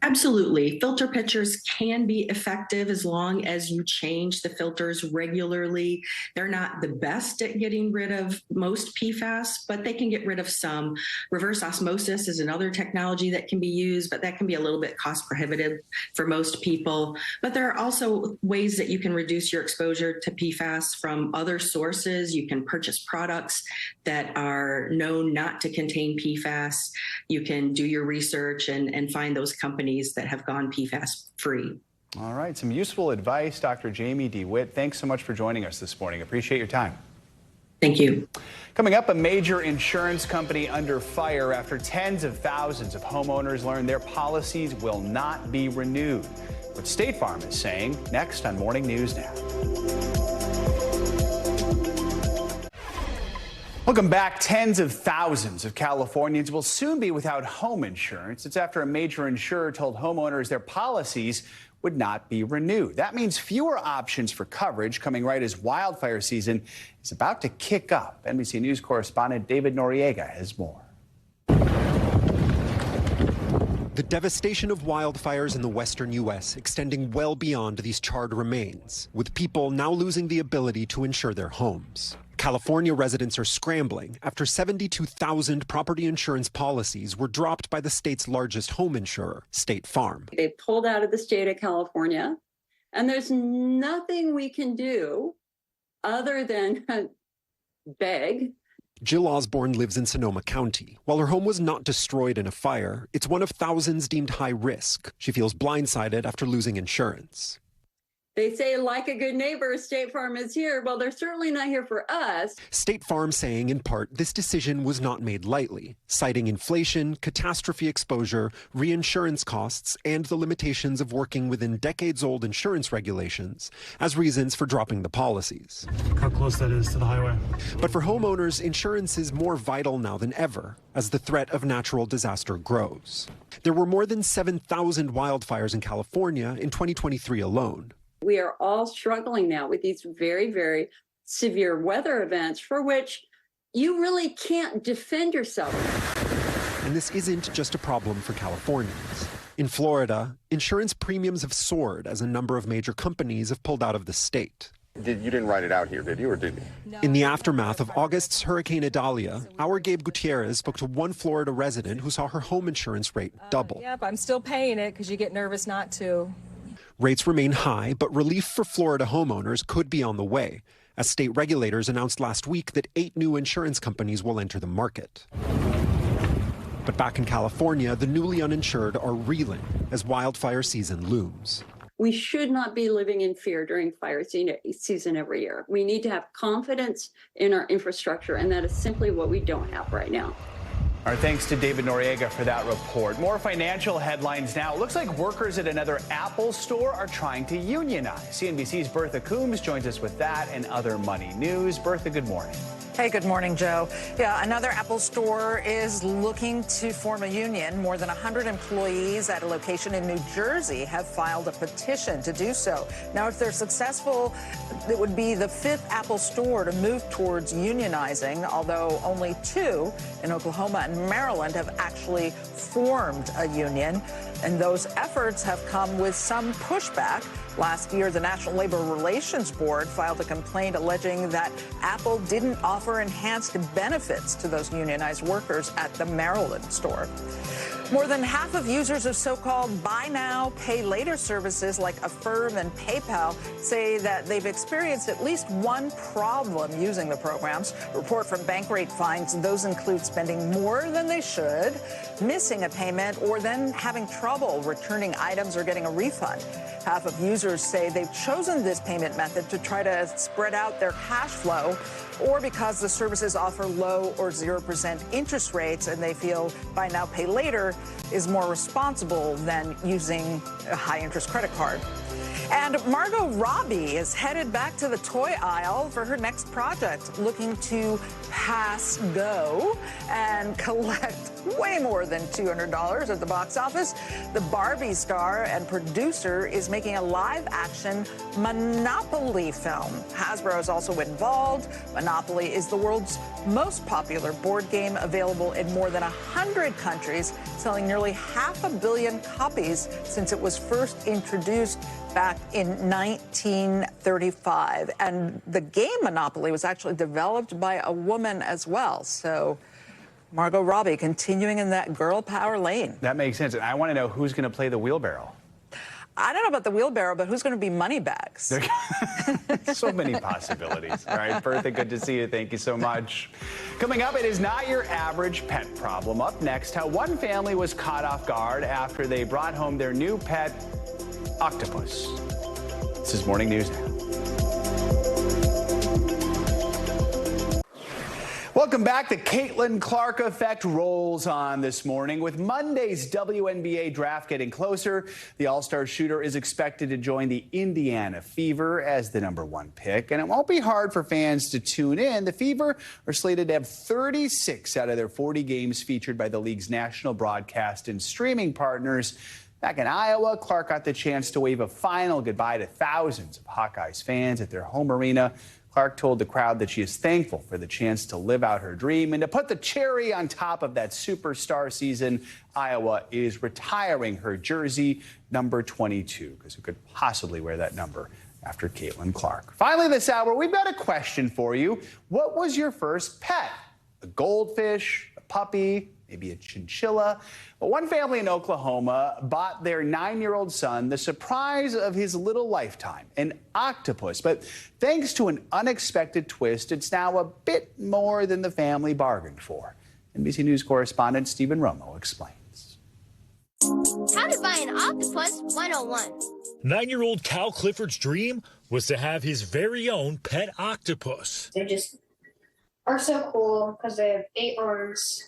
Absolutely. Filter pitchers can be effective as long as you change the filters regularly. They're not the best at getting rid of most PFAS, but they can get rid of some. Reverse osmosis is another technology that can be used, but that can be a little bit cost prohibitive for most people. But there are also ways that you can reduce your exposure to PFAS from other sources. You can purchase products that are known not to contain PFAS. You can do your research and find those companies that have gone PFAS free. All right, some useful advice. Dr. Jamie DeWitt, thanks so much for joining us this morning. Appreciate your time. Thank you. Coming up, a major insurance company under fire after tens of thousands of homeowners learned their policies will not be renewed. What State Farm is saying next on Morning News Now. Welcome back. Tens of thousands of Californians will soon be without home insurance. It's after a major insurer told homeowners their policies would not be renewed. That means fewer options for coverage coming right as wildfire season is about to kick up. NBC News correspondent David Noriega has more. The devastation of wildfires in the western U.S. extending well beyond these charred remains, with people now losing the ability to insure their homes. California residents are scrambling after 72,000 property insurance policies were dropped by the state's largest home insurer, State Farm. They pulled out of the state of California, and there's nothing we can do other than beg. Jill Osborne lives in Sonoma County. While her home was not destroyed in a fire, it's one of thousands deemed high risk. She feels blindsided after losing insurance. They say, like a good neighbor, State Farm is here. Well, they're certainly not here for us. State Farm saying, in part, this decision was not made lightly, citing inflation, catastrophe exposure, reinsurance costs, and the limitations of working within decades-old insurance regulations as reasons for dropping the policies. How close that is to the highway. But for homeowners, insurance is more vital now than ever as the threat of natural disaster grows. There were more than 7,000 wildfires in California in 2023 alone. We are all struggling now with these very, very severe weather events for which you really can't defend yourself. And this isn't just a problem for Californians. In Florida, insurance premiums have soared as a number of major companies have pulled out of the state. You didn't write it out here, did you, or did you? No. In the aftermath of August's Hurricane Idalia, our Gabe Gutierrez spoke to one Florida resident who saw her home insurance rate double. Yep, I'm still paying it because you get nervous not to. Rates remain high, but relief for Florida homeowners could be on the way, as state regulators announced last week that 8 new insurance companies will enter the market. But back in California, the newly uninsured are reeling as wildfire season looms. We should not be living in fear during fire season every year. We need to have confidence in our infrastructure, and that is simply what we don't have right now. Our thanks to David Noriega for that report. More financial headlines now. It looks like workers at another Apple store are trying to unionize. CNBC's Bertha Coombs joins us with that and other money news. Bertha, good morning. Hey, good morning, Joe. Yeah, another Apple store is looking to form a union. More than 100 employees at a location in New Jersey have filed a petition to do so. Now, if they're successful, it would be the 5th Apple store to move towards unionizing, although only 2 in Oklahoma and Maryland have actually formed a union. And those efforts have come with some pushback. Last year, the National Labor Relations Board filed a complaint alleging that Apple didn't offer enhanced benefits to those unionized workers at the Maryland store. More than half of users of so-called buy now, pay later services like Affirm and PayPal say that they've experienced at least one problem using the programs. A report from Bankrate finds those include spending more than they should, missing a payment, or then having trouble returning items or getting a refund. Half of users say they've chosen this payment method to try to spread out their cash flow, or because the services offer low or 0% interest rates and they feel buy now, pay later is more responsible than using a high-interest credit card. And Margot Robbie is headed back to the toy aisle for her next project, looking to pass go and collect way more than $200 at the box office. The Barbie star and producer is making a live-action Monopoly film. Hasbro is also involved. Monopoly is the world's most popular board game, available in more than 100 countries, selling nearly 500 million copies since it was first introduced back in 1935. And the game Monopoly was actually developed by a woman as well. So Margot Robbie continuing in that girl power lane. That makes sense. And I want to know who's going to play the wheelbarrow. I don't know about the wheelbarrow, but who's going to be Moneybags? So many possibilities. All right, Bertha, good to see you. Thank you so much. Coming up, it is not your average pet problem. Up next, how one family was caught off guard after they brought home their new pet, octopus. This is Morning News Now. Welcome back. The Caitlin Clark effect rolls on this morning. With Monday's WNBA draft getting closer, the All-Star shooter is expected to join the Indiana Fever as the #1 pick. And it won't be hard for fans to tune in. The Fever are slated to have 36 out of their 40 games featured by the league's national broadcast and streaming partners. Back in Iowa, Clark got the chance to wave a final goodbye to thousands of Hawkeyes fans at their home arena. Clark told the crowd that she is thankful for the chance to live out her dream. And to put the cherry on top of that superstar season, Iowa is retiring her jersey, number 22, because who could possibly wear that number after Caitlin Clark? Finally this hour, we've got a question for you. What was your first pet? A goldfish, a puppy, maybe a chinchilla? But one family in Oklahoma bought their 9-year-old son the surprise of his little lifetime, an octopus. But thanks to an unexpected twist, it's now a bit more than the family bargained for. NBC News correspondent Stephen Romo explains. How to buy an octopus 101. 9-year-old Cal Clifford's dream was to have his very own pet octopus. They just are so cool because they have 8 arms.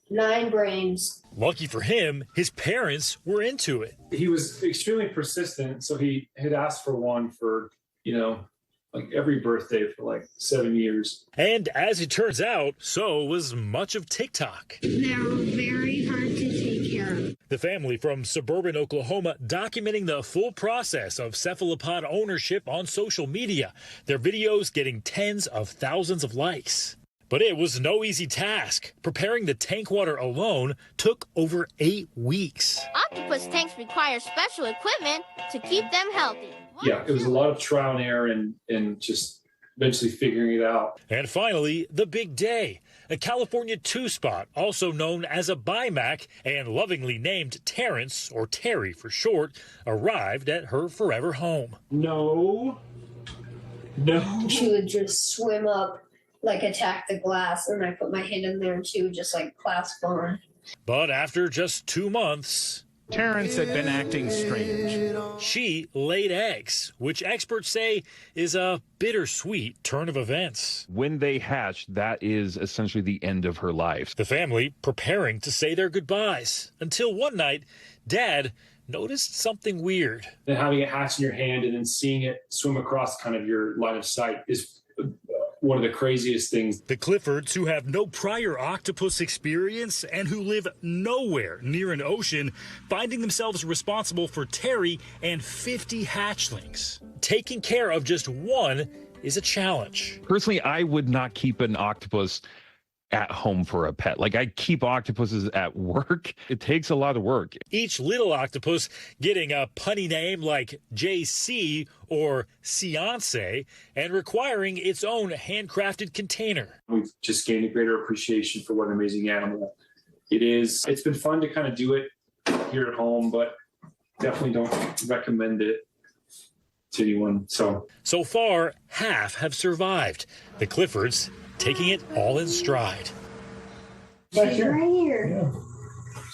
9 brains. Lucky for him, his parents were into it. He was extremely persistent, so he had asked for one for, like every birthday for like 7 years. And as it turns out, so was much of TikTok. They're very hard to take care of. The family from suburban Oklahoma documenting the full process of cephalopod ownership on social media. Their videos getting tens of thousands of likes. But it was no easy task. Preparing the tank water alone took over 8 weeks. Octopus tanks require special equipment to keep them healthy. Yeah, it was a lot of trial and error and just eventually figuring it out. And finally, the big day. A California 2-spot, also known as a BIMAC and lovingly named Terrence, or Terry for short, arrived at her forever home. No. She would just swim up, like attack the glass, and I put my hand in there and she would just like clasp on. But after just 2 months, Terrence had been acting strange. She laid eggs, which experts say is a bittersweet turn of events. When they hatched, that is essentially the end of her life. The family preparing to say their goodbyes until one night, Dad noticed something weird. And having it hatch in your hand and then seeing it swim across kind of your line of sight is one of the craziest things. The Cliffords, who have no prior octopus experience and who live nowhere near an ocean, finding themselves responsible for Terry and 50 hatchlings. Taking care of just one is a challenge. Personally, I would not keep an octopus at home for a pet. Like, I keep octopuses at work. It takes a lot of work. Each little octopus getting a punny name like JC or Ciance and requiring its own handcrafted container. We've just gained a greater appreciation for what an amazing animal it is. It's been fun to kind of do it here at home, but definitely don't recommend it to anyone. So far, half have survived. The Cliffords taking it all in stride. She's right here. Yeah.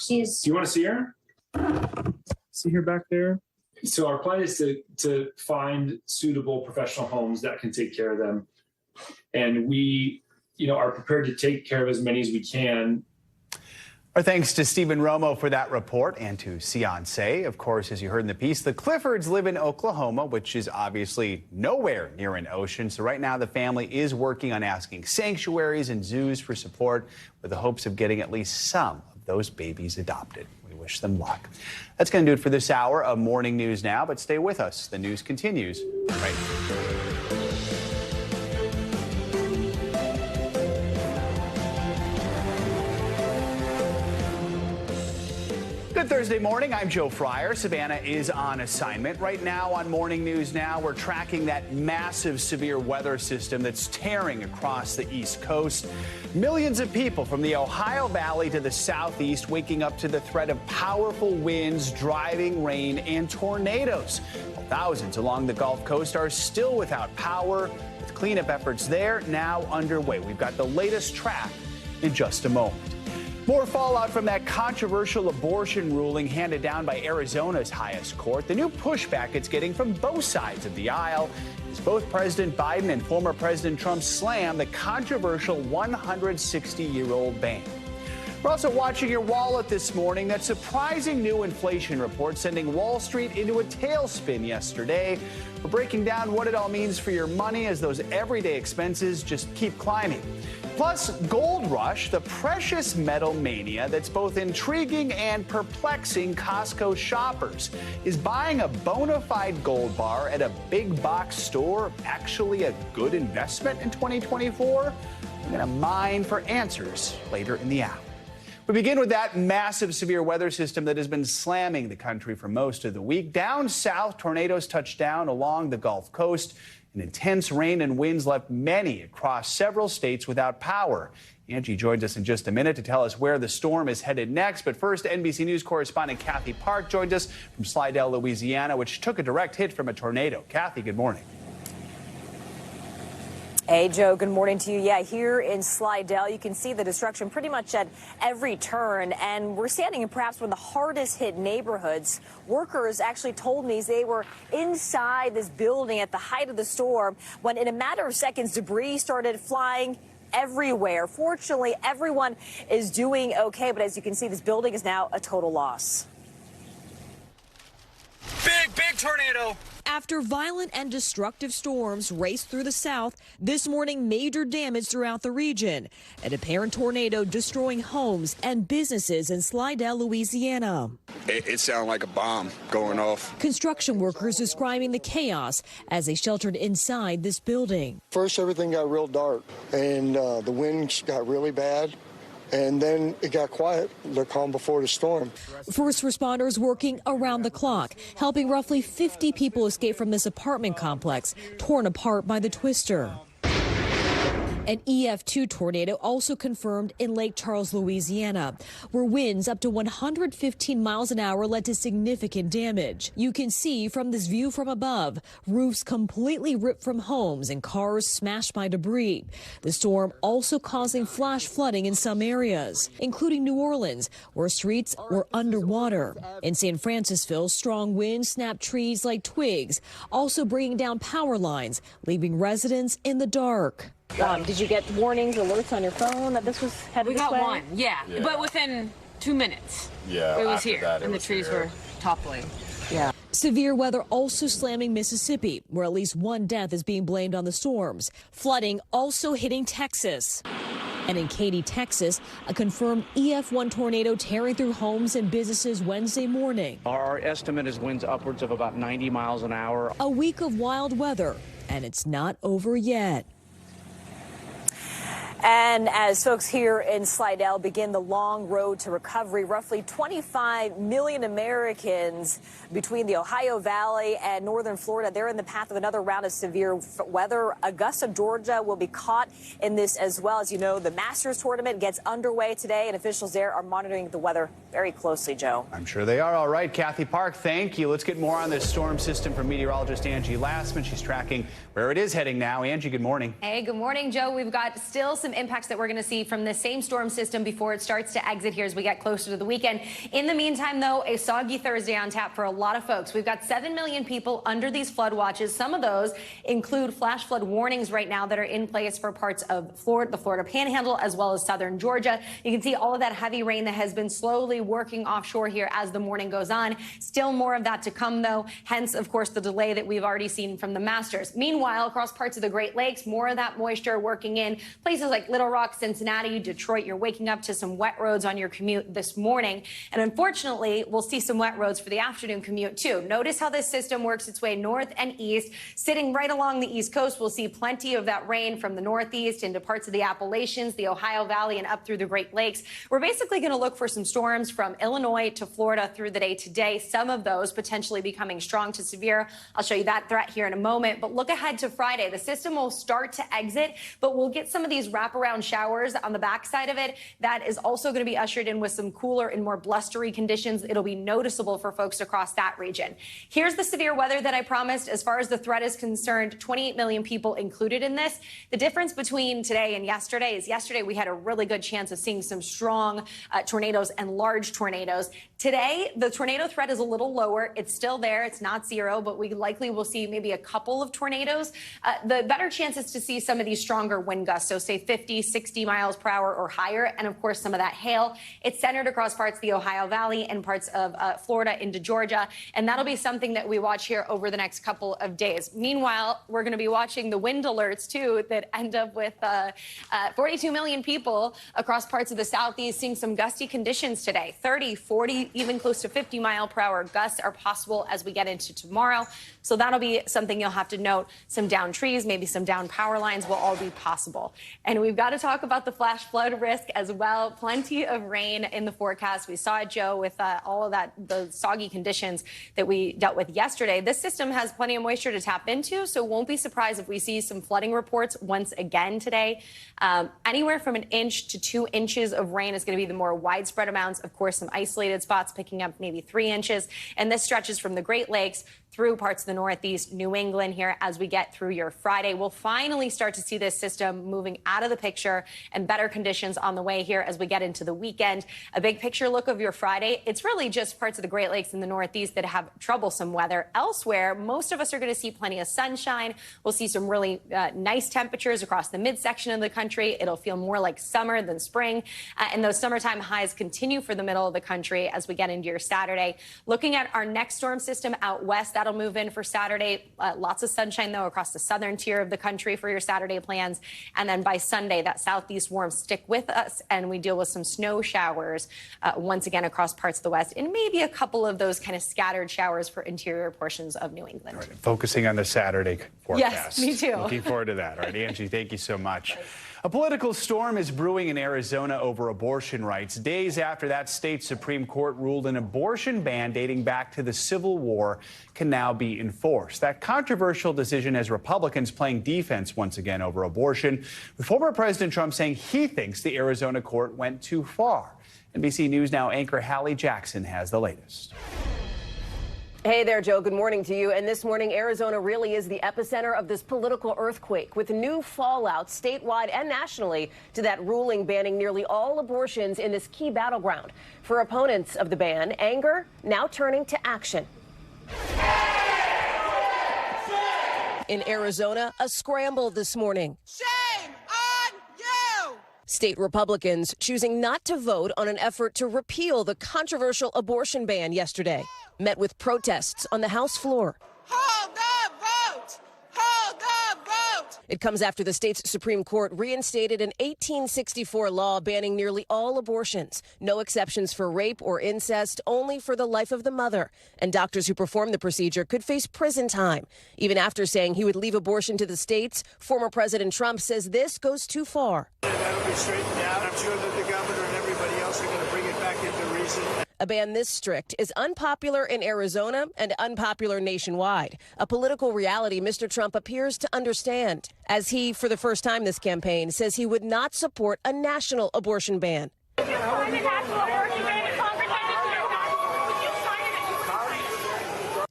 Do you want to see her? See her back there? So our plan is to find suitable professional homes that can take care of them. And we, are prepared to take care of as many as we can. Our thanks to Stephen Romo for that report and to Ciance. Of course, as you heard in the piece, the Cliffords live in Oklahoma, which is obviously nowhere near an ocean. So right now the family is working on asking sanctuaries and zoos for support with the hopes of getting at least some of those babies adopted. We wish them luck. That's going to do it for this hour of Morning News Now, but stay with us. The news continues right now. Good Thursday morning. I'm Joe Fryer. Savannah is on assignment. Right now on Morning News Now, we're tracking that massive severe weather system that's tearing across the East Coast. Millions of people from the Ohio Valley to the southeast waking up to the threat of powerful winds, driving rain, and tornadoes. Thousands along the Gulf Coast are still without power, with cleanup efforts there now underway. We've got the latest track in just a moment. More fallout from that controversial abortion ruling handed down by Arizona's highest court. The new pushback it's getting from both sides of the aisle as both President Biden and former President Trump slam the controversial 160-year-old ban. We're also watching your wallet this morning. That surprising new inflation report sending Wall Street into a tailspin yesterday. We're breaking down what it all means for your money as those everyday expenses just keep climbing. Plus, gold rush, the precious metal mania that's both intriguing and perplexing Costco shoppers. Is buying a bona fide gold bar at a big box store actually a good investment in 2024? We're going to mine for answers later in the hour. We begin with that massive severe weather system that has been slamming the country for most of the week. Down south, tornadoes touched down along the Gulf Coast. And intense rain and winds left many across several states without power. Angie joins us in just a minute to tell us where the storm is headed next. But first, NBC News correspondent Kathy Park joins us from Slidell, Louisiana, which took a direct hit from a tornado. Kathy, good morning. Hey, Joe, good morning to you. Yeah, here in Slidell, you can see the destruction pretty much at every turn. And we're standing in perhaps one of the hardest hit neighborhoods. Workers actually told me they were inside this building at the height of the storm when in a matter of seconds, debris started flying everywhere. Fortunately, everyone is doing okay. But as you can see, this building is now a total loss. Big tornado. After violent and destructive storms raced through the south, this morning major damage throughout the region. An apparent tornado destroying homes and businesses in Slidell, Louisiana. It sounded like a bomb going off. Construction workers describing the chaos as they sheltered inside this building. First, everything got real dark and the wind got really bad. And then it got quiet, the calm before the storm. First responders working around the clock, helping roughly 50 people escape from this apartment complex, torn apart by the twister. An EF2 tornado also confirmed in Lake Charles, Louisiana, where winds up to 115 miles an hour led to significant damage. You can see from this view from above, roofs completely ripped from homes and cars smashed by debris. The storm also causing flash flooding in some areas, including New Orleans, where streets were underwater. In San Francisville, strong winds snapped trees like twigs, also bringing down power lines, leaving residents in the dark. Did you get warnings, alerts on your phone that this was headed this way? We got one, yeah, but within 2 minutes. Yeah, it was here, that, and the trees were toppling. Yeah. Severe weather also slamming Mississippi, where at least one death is being blamed on the storms. Flooding also hitting Texas. And in Katy, Texas, a confirmed EF1 tornado tearing through homes and businesses Wednesday morning. Our estimate is winds upwards of about 90 miles an hour. A week of wild weather, and it's not over yet. And as folks here in Slidell begin the long road to recovery, roughly 25 million Americans between the Ohio Valley and northern Florida, they're in the path of another round of severe weather. Augusta, Georgia will be caught in this as well. As you know, the Masters tournament gets underway today, and officials there are monitoring the weather very closely, Joe. I'm sure they are. All right, Kathy Park, thank you. Let's get more on this storm system from meteorologist Angie Lassman. She's tracking where it is heading now. Angie, good morning. Hey, good morning, Joe. We've got still some impacts that we're going to see from the same storm system before it starts to exit here as we get closer to the weekend. In the meantime, though, a soggy Thursday on tap for a lot of folks. We've got 7 million people under these flood watches. Some of those include flash flood warnings right now that are in place for parts of Florida, the Florida Panhandle, as well as southern Georgia. You can see all of that heavy rain that has been slowly working offshore here as the morning goes on. Still more of that to come, though. Hence, of course, the delay that we've already seen from the Masters. Meanwhile, across parts of the Great Lakes, more of that moisture working in places like Little Rock, Cincinnati, Detroit. You're waking up to some wet roads on your commute this morning. And unfortunately, we'll see some wet roads for the afternoon commute, too. Notice how this system works its way north and east. Sitting right along the East Coast, we'll see plenty of that rain from the Northeast into parts of the Appalachians, the Ohio Valley, and up through the Great Lakes. We're basically going to look for some storms from Illinois to Florida through the day today. Some of those potentially becoming strong to severe. I'll show you that threat here in a moment. But look ahead to Friday. The system will start to exit, but we'll get some of these wraparound showers on the backside of it. That is also going to be ushered in with some cooler and more blustery conditions. It'll be noticeable for folks across that region. Here's the severe weather that I promised. As far as the threat is concerned, 28 million people included in this. The difference between today and yesterday is yesterday we had a really good chance of seeing some strong tornadoes and large tornadoes. Today, the tornado threat is a little lower. It's still there. It's not zero, but we likely will see maybe a couple of tornadoes. The better chance is to see some of these stronger wind gusts, so say 50, 60 miles per hour or higher, and of course some of that hail. It's centered across parts of the Ohio Valley and parts of Florida into Georgia, and that'll be something that we watch here over the next couple of days. Meanwhile, we're going to be watching the wind alerts, too, that end up with 42 million people across parts of the Southeast seeing some gusty conditions today. 30, 40, even close to 50 mile per hour gusts are possible as we get into tomorrow. So that'll be something you'll have to note. Some down trees, maybe some down power lines will all be possible. And we've got to talk about the flash flood risk as well. Plenty of rain in the forecast. We saw it, Joe, with all of that, the soggy conditions that we dealt with yesterday. This system has plenty of moisture to tap into, so won't be surprised if we see some flooding reports once again today. Anywhere from 1 inch to 2 inches of rain is going to be the more widespread amounts. Of course, some isolated spots picking up maybe 3 inches. And this stretches from the Great Lakes through parts of the Northeast, New England here as we get through your Friday. We'll finally start to see this system moving out of the picture and better conditions on the way here as we get into the weekend. A big picture look of your Friday. It's really just parts of the Great Lakes and the Northeast that have troublesome weather. Elsewhere, most of us are going to see plenty of sunshine. We'll see some really nice temperatures across the midsection of the country. It'll feel more like summer than spring. And those summertime highs continue for the middle of the country as we get into your Saturday. Looking at our next storm system out west, that'll move in for Saturday. Lots of sunshine, though, across the southern tier of the country for your Saturday plans. And then by Sunday, that southeast warms stick with us, and we deal with some snow showers once again across parts of the west, and maybe a couple of those kind of scattered showers for interior portions of New England. Right, focusing on the Saturday forecast. Yes, me too. Looking forward to that. All right, Angie, thank you so much. A political storm is brewing in Arizona over abortion rights. Days after that state Supreme Court ruled an abortion ban dating back to the Civil War can now be enforced. That controversial decision has Republicans playing defense once again over abortion, with former President Trump saying he thinks the Arizona court went too far. NBC News Now anchor Hallie Jackson has the latest. Hey there, Joe. Good morning to you. And this morning, Arizona really is the epicenter of this political earthquake, with new fallout statewide and nationally to that ruling banning nearly all abortions in this key battleground. For opponents of the ban, anger now turning to action. In Arizona, a scramble this morning. Shame on you! State Republicans choosing not to vote on an effort to repeal the controversial abortion ban yesterday, met with protests on the House floor. Hold the vote! Hold the vote! It comes after the state's Supreme Court reinstated an 1864 law banning nearly all abortions. No exceptions for rape or incest, only for the life of the mother. And doctors who perform the procedure could face prison time. Even after saying he would leave abortion to the states, former President Trump says this goes too far. That'll be straightened out. I'm sure that the governor and everybody else are going to bring it back into reason. A ban this strict is unpopular in Arizona and unpopular nationwide, a political reality Mr. Trump appears to understand, as he, for the first time this campaign, says he would not support a national abortion ban.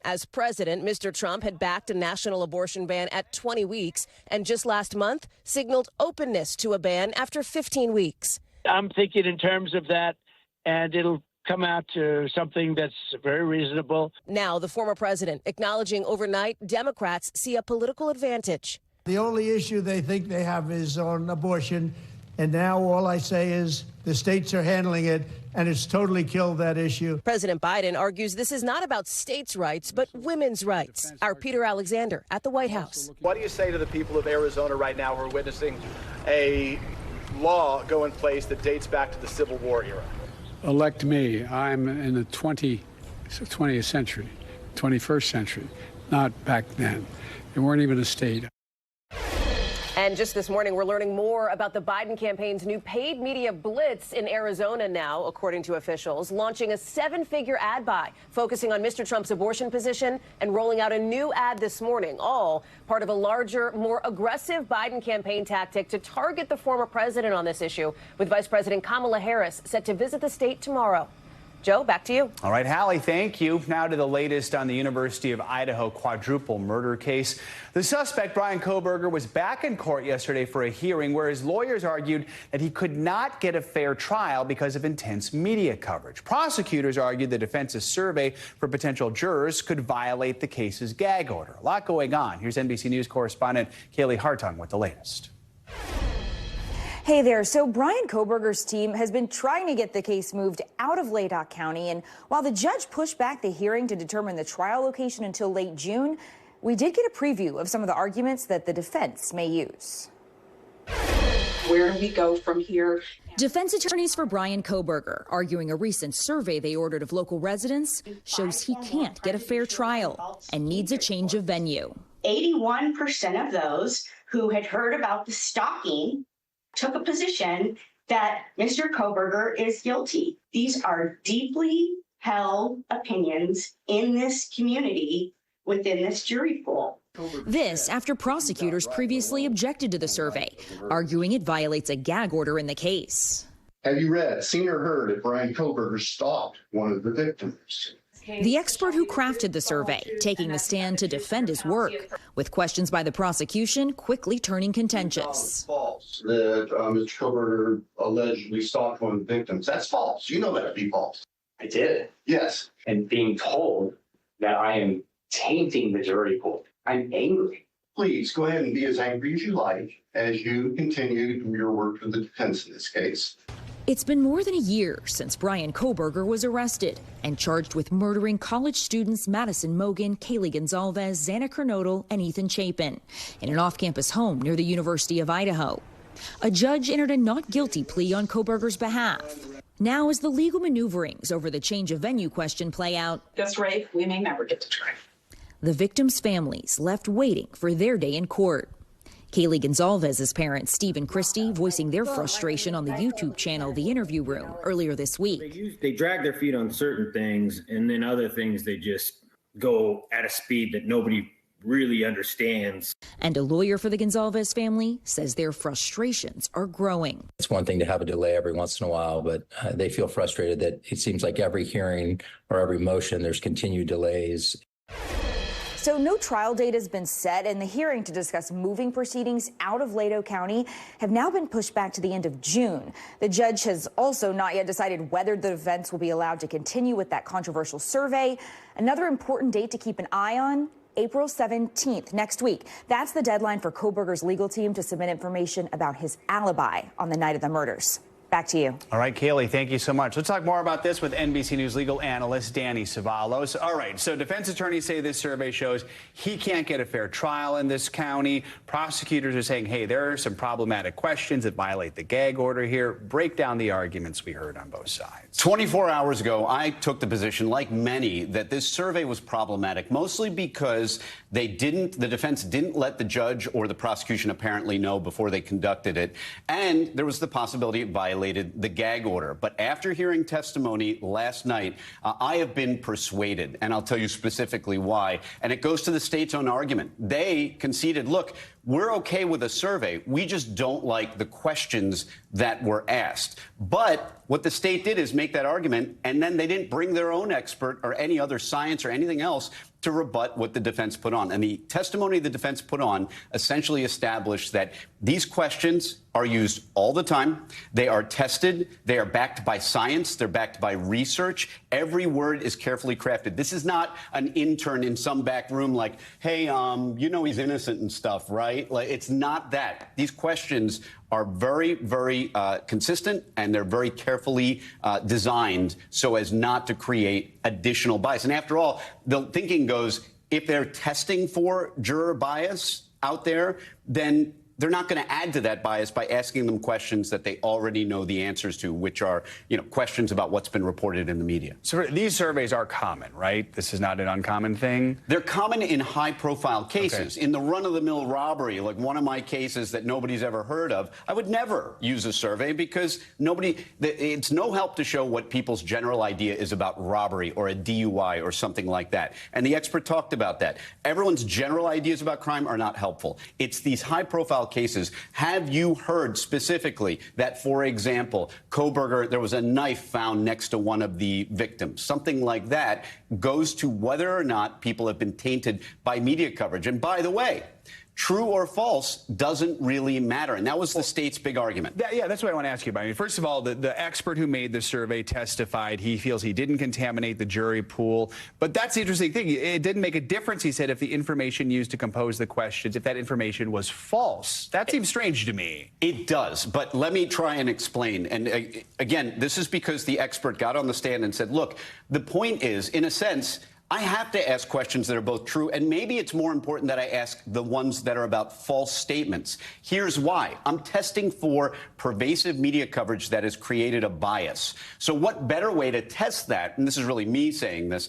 As president, Mr. Trump had backed a national abortion ban at 20 weeks and just last month signaled openness to a ban after 15 weeks. I'm thinking in terms of that, and it'll come out to something that's very reasonable. Now, the former president acknowledging overnight Democrats see a political advantage. The only issue they think they have is on abortion. And now all I say is the states are handling it, and it's totally killed that issue. President Biden argues this is not about states' rights, but women's rights. Our Peter Alexander at the White House. What do you say to the people of Arizona right now who are witnessing a law go in place that dates back to the Civil War era? Elect me. I'm in the 20th century, 21st century, not back then. They weren't even a state. And just this morning, we're learning more about the Biden campaign's new paid media blitz in Arizona now, according to officials, launching a 7-figure ad buy focusing on Mr. Trump's abortion position and rolling out a new ad this morning, all part of a larger, more aggressive Biden campaign tactic to target the former president on this issue, with Vice President Kamala Harris set to visit the state tomorrow. Joe, back to you. All right, Hallie, thank you. Now to the latest on the University of Idaho quadruple murder case. The suspect, Bryan Kohberger, was back in court yesterday for a hearing where his lawyers argued that he could not get a fair trial because of intense media coverage. Prosecutors argued the defense's survey for potential jurors could violate the case's gag order. A lot going on. Here's NBC News correspondent Kaylee Hartung with the latest. Hey there. So Bryan Kohberger's team has been trying to get the case moved out of Laydock County. And while the judge pushed back the hearing to determine the trial location until late June, we did get a preview of some of the arguments that the defense may use. Where do we go from here? Defense attorneys for Bryan Kohberger arguing a recent survey they ordered of local residents shows he can't get a fair trial and needs a change of venue. 81% of those who had heard about the stalking took a position that Mr. Kohberger is guilty. These are deeply held opinions in this community within this jury pool. This after prosecutors previously objected to the survey, arguing it violates a gag order in the case. Have you read, seen or heard if Bryan Kohberger stalked one of the victims? The expert who crafted the survey taking the stand to defend his work, with questions by the prosecution quickly turning contentious. False that Mr. Kohberger allegedly stalked one of the victims. That's false. You know that to be false. I did. Yes. And being told that I am tainting the jury pool, I'm angry. Please go ahead and be as angry as you like as you continue your work for the defense in this case. It's been more than a year since Bryan Kohberger was arrested and charged with murdering college students Madison Mogen, Kaylee Gonzalez, Xana Kernodle, and Ethan Chapin in an off-campus home near the University of Idaho. A judge entered a not guilty plea on Kohberger's behalf. Now, as the legal maneuverings over the change of venue question play out, This rape we may never get to try. the victims' families left waiting for their day in court. Kaylee Gonzalez's parents, Steve and Christy, voicing their frustration on the YouTube channel The Interview Room earlier this week. They drag their feet on certain things, and then other things they just go at a speed that nobody really understands. And a lawyer for the Gonzalez family says their frustrations are growing. It's one thing to have a delay every once in a while, but they feel frustrated that it seems like every hearing or every motion, there's continued delays. So no trial date has been set, and the hearing to discuss moving proceedings out of Laydock County have now been pushed back to the end of June. The judge has also not yet decided whether the defense will be allowed to continue with that controversial survey. Another important date to keep an eye on April 17th, next week. That's the deadline for Kohberger's legal team to submit information about his alibi on the night of the murders. Back to you. All right, Kaylee, thank you so much. Let's talk more about this with NBC News legal analyst Danny Savalos. All right, so defense attorneys say this survey shows he can't get a fair trial in this county. Prosecutors are saying, hey, there are some problematic questions that violate the gag order here. Break down the arguments we heard on both sides. 24 hours ago, I took the position, like many, that this survey was problematic, mostly because the defense didn't let the judge or the prosecution apparently know before they conducted it. And there was the possibility it violated the gag order. But after hearing testimony last night, I have been persuaded, and I'll tell you specifically why. And it goes to the state's own argument. They conceded, look, we're okay with a survey. We just don't like the questions that were asked. But what the state did is make that argument, and then they didn't bring their own expert or any other science or anything else to rebut what the defense put on. And the testimony the defense put on essentially established that these questions are used all the time. They are tested. They are backed by science. They're backed by research. Every word is carefully crafted. This is not an intern in some back room like, hey, you know he's innocent and stuff, right? Like, it's not that. These questions are very, very consistent, and they're very carefully designed so as not to create additional bias. And after all, the thinking goes, if they're testing for juror bias out there, then they're not going to add to that bias by asking them questions that they already know the answers to, which are, questions about what's been reported in the media. So these surveys are common, right? This is not an uncommon thing? They're common in high-profile cases. Okay. In the run-of-the-mill robbery, like one of my cases that nobody's ever heard of, I would never use a survey because it's no help to show what people's general idea is about robbery or a DUI or something like that. And the expert talked about that. Everyone's general ideas about crime are not helpful. It's these high-profile cases. Have you heard specifically that, for example, Kohberger, there was a knife found next to one of the victims? Something like that goes to whether or not people have been tainted by media coverage. And by the way, true or false doesn't really matter. And that was the state's big argument. Yeah, that's what I want to ask you about. I mean, first of all, the expert who made the survey testified he feels he didn't contaminate the jury pool. But that's the interesting thing. It didn't make a difference, he said, if the information used to compose the questions, if that information was false. That seems strange to me. It does. But let me try and explain. And again, this is because the expert got on the stand and said, look, the point is, in a sense, I have to ask questions that are both true, and maybe it's more important that I ask the ones that are about false statements. Here's why. I'm testing for pervasive media coverage that has created a bias. So what better way to test that, and this is really me saying this,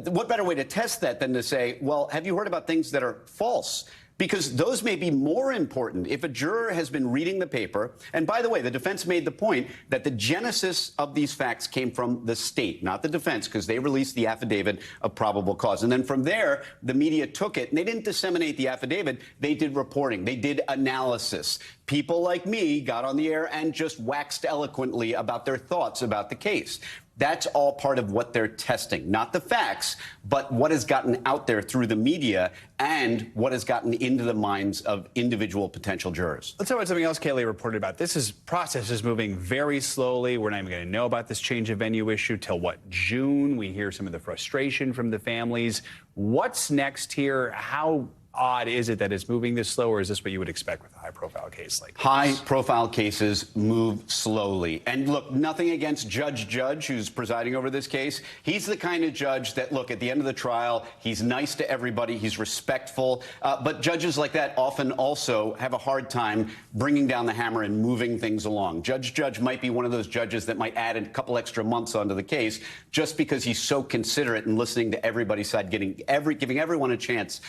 what better way to test that than to say, well, have you heard about things that are false? Because those may be more important if a juror has been reading the paper. And by the way, the defense made the point that the genesis of these facts came from the state, not the defense, because they released the affidavit of probable cause. And then from there, the media took it, and they didn't disseminate the affidavit. They did reporting. They did analysis. People like me got on the air and just waxed eloquently about their thoughts about the case. That's all part of what they're testing, not the facts, but what has gotten out there through the media and what has gotten into the minds of individual potential jurors. Let's talk about something else Kaylee reported about. This process is moving very slowly. We're not even going to know about this change of venue issue till, June? We hear some of the frustration from the families. What's next here? How odd is it that it's moving this slow, or is this what you would expect with a high-profile case like this? High-profile cases move slowly. And look, nothing against Judge Judge, who's presiding over this case. He's the kind of judge that, look, at the end of the trial, he's nice to everybody, he's respectful. But judges like that often also have a hard time bringing down the hammer and moving things along. Judge Judge might be one of those judges that might add a couple extra months onto the case just because he's so considerate and listening to everybody's side, giving everyone a chance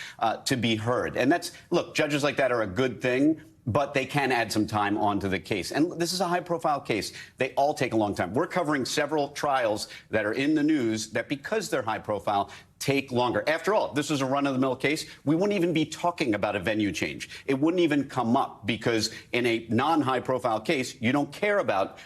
to be heard. And look, judges like that are a good thing, but they can add some time onto the case. And this is a high-profile case. They all take a long time. We're covering several trials that are in the news that, because they're high-profile, take longer. After all, if this was a run-of-the-mill case, we wouldn't even be talking about a venue change. It wouldn't even come up because in a non-high-profile case, you don't care about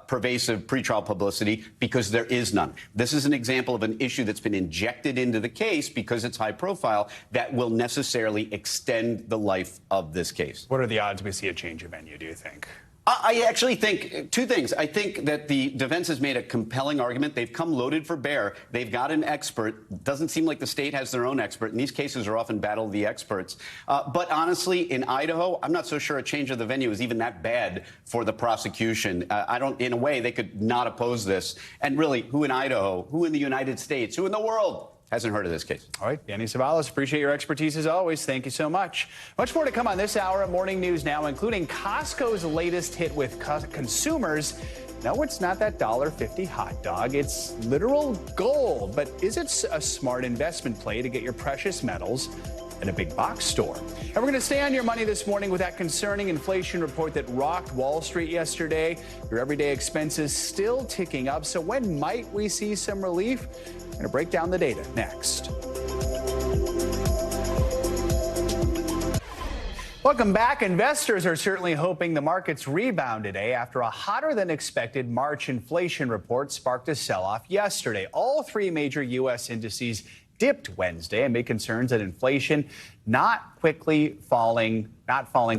pervasive pretrial publicity because there is none. This is an example of an issue that's been injected into the case because it's high-profile that will necessarily extend the life of this case. What are the odds we see a change of venue, do you think? I actually think two things. I think that the defense has made a compelling argument. They've come loaded for bear. They've got an expert. Doesn't seem like the state has their own expert. And these cases are often battle of the experts. But honestly, in Idaho, I'm not so sure a change of the venue is even that bad for the prosecution. In a way, they could not oppose this. And really, who in Idaho, who in the United States, who in the world hasn't heard of this case? All right, Danny Savalas, appreciate your expertise as always. Thank you so much. Much more to come on this hour of Morning News Now, including Costco's latest hit with consumers. No, it's not that $1.50 hot dog. It's literal gold. But is it a smart investment play to get your precious metals in a big box store? And we're going to stay on your money this morning with that concerning inflation report that rocked Wall Street yesterday. Your everyday expenses still ticking up. So when might we see some relief? We're going to break down the data next. Welcome back. Investors are certainly hoping the markets rebound today after a hotter than expected March inflation report sparked a sell-off yesterday. All three major U.S. indices dipped Wednesday amid concerns that inflation not falling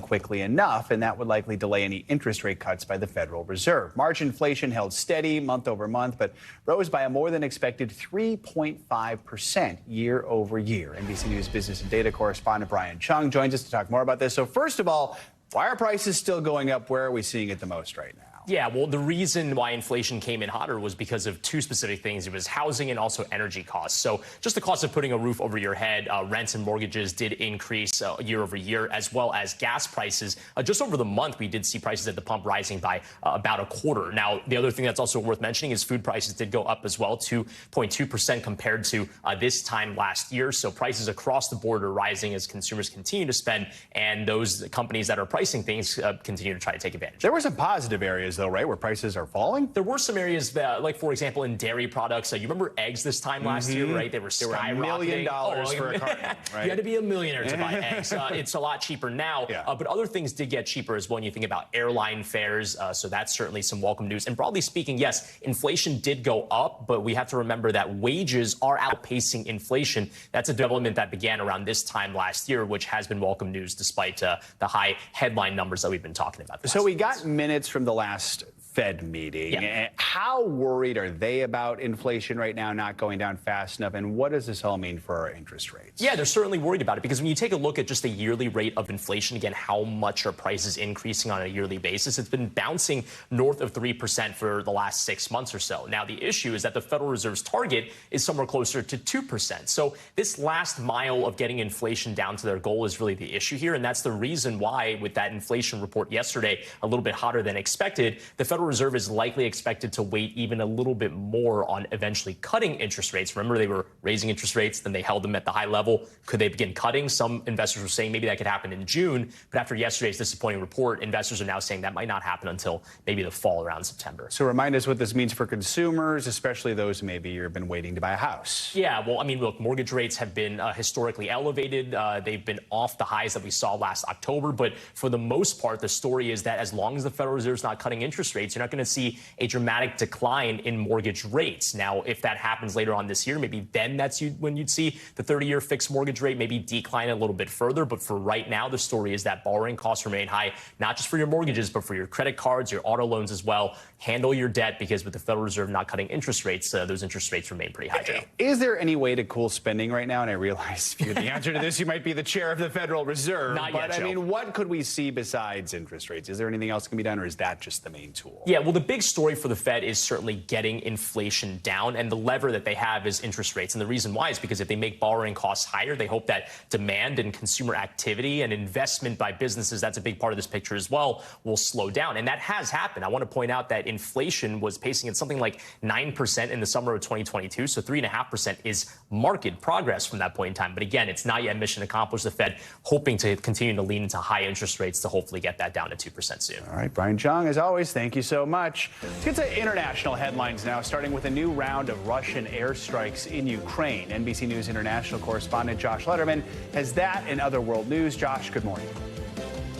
quickly enough, and that would likely delay any interest rate cuts by the Federal Reserve. March inflation held steady month over month, but rose by a more than expected 3.5% year over year. NBC News business and data correspondent Brian Chung joins us to talk more about this. So first of all, why are prices still going up? Where are we seeing it the most right now? Yeah, well, the reason why inflation came in hotter was because of two specific things. It was housing and also energy costs. So just the cost of putting a roof over your head, rents and mortgages did increase year over year, as well as gas prices. Just over the month, we did see prices at the pump rising by about a quarter. Now, the other thing that's also worth mentioning is food prices did go up as well, 2.2% compared to this time last year. So prices across the board are rising as consumers continue to spend, and those companies that are pricing things continue to try to take advantage. There were some positive areas, though, right, where prices are falling? There were some areas that, like, for example, in dairy products. You remember eggs this time last year, right? They were skyrocketing. $1 million for a carton, right? You had to be a millionaire to buy eggs. It's a lot cheaper now. Yeah. But other things did get cheaper as well when you think about airline fares. So that's certainly some welcome news. And broadly speaking, yes, inflation did go up, but we have to remember that wages are outpacing inflation. That's a development that began around this time last year, which has been welcome news despite the high headline numbers that we've been talking about. So we got minutes from the last Fed meeting. Yeah. How worried are they about inflation right now not going down fast enough? And what does this all mean for our interest rates? Yeah, they're certainly worried about it because when you take a look at just the yearly rate of inflation, again, how much are prices increasing on a yearly basis? It's been bouncing north of 3% for the last 6 months or so. Now, the issue is that the Federal Reserve's target is somewhere closer to 2%. So this last mile of getting inflation down to their goal is really the issue here. And that's the reason why, with that inflation report yesterday, a little bit hotter than expected, the Federal Reserve is likely expected to wait even a little bit more on eventually cutting interest rates. Remember, they were raising interest rates, then they held them at the high level. Could they begin cutting? Some investors were saying maybe that could happen in June. But after yesterday's disappointing report, investors are now saying that might not happen until maybe the fall around September. So remind us what this means for consumers, especially those who maybe have been waiting to buy a house. Yeah, well, I mean, look, mortgage rates have been historically elevated. They've been off the highs that we saw last October. But for the most part, the story is that as long as the Federal Reserve is not cutting interest rates, you're not going to see a dramatic decline in mortgage rates. Now, if that happens later on this year, maybe then that's when you'd see the 30-year fixed mortgage rate maybe decline a little bit further. But for right now, the story is that borrowing costs remain high, not just for your mortgages, but for your credit cards, your auto loans as well. Handle your debt because with the Federal Reserve not cutting interest rates, those interest rates remain pretty high, Joe. Is there any way to cool spending right now? And I realize if you get the answer to this, you might be the chair of the Federal Reserve. Not yet, but Joe. I mean, what could we see besides interest rates? Is there anything else that can be done, or is that just the main tool? Yeah, well, the big story for the Fed is certainly getting inflation down, and the lever that they have is interest rates. And the reason why is because if they make borrowing costs higher, they hope that demand and consumer activity and investment by businesses, that's a big part of this picture as well, will slow down. And that has happened. I want to point out that inflation was pacing at something like 9% in the summer of 2022. So 3.5% is market progress from that point in time. But again, it's not yet mission accomplished. The Fed hoping to continue to lean into high interest rates to hopefully get that down to 2% soon. All right, Brian Chung, as always, thank you so much. Let's get to international headlines now, starting with a new round of Russian airstrikes in Ukraine. NBC News international correspondent Josh Letterman has that and other world news. Josh, good morning.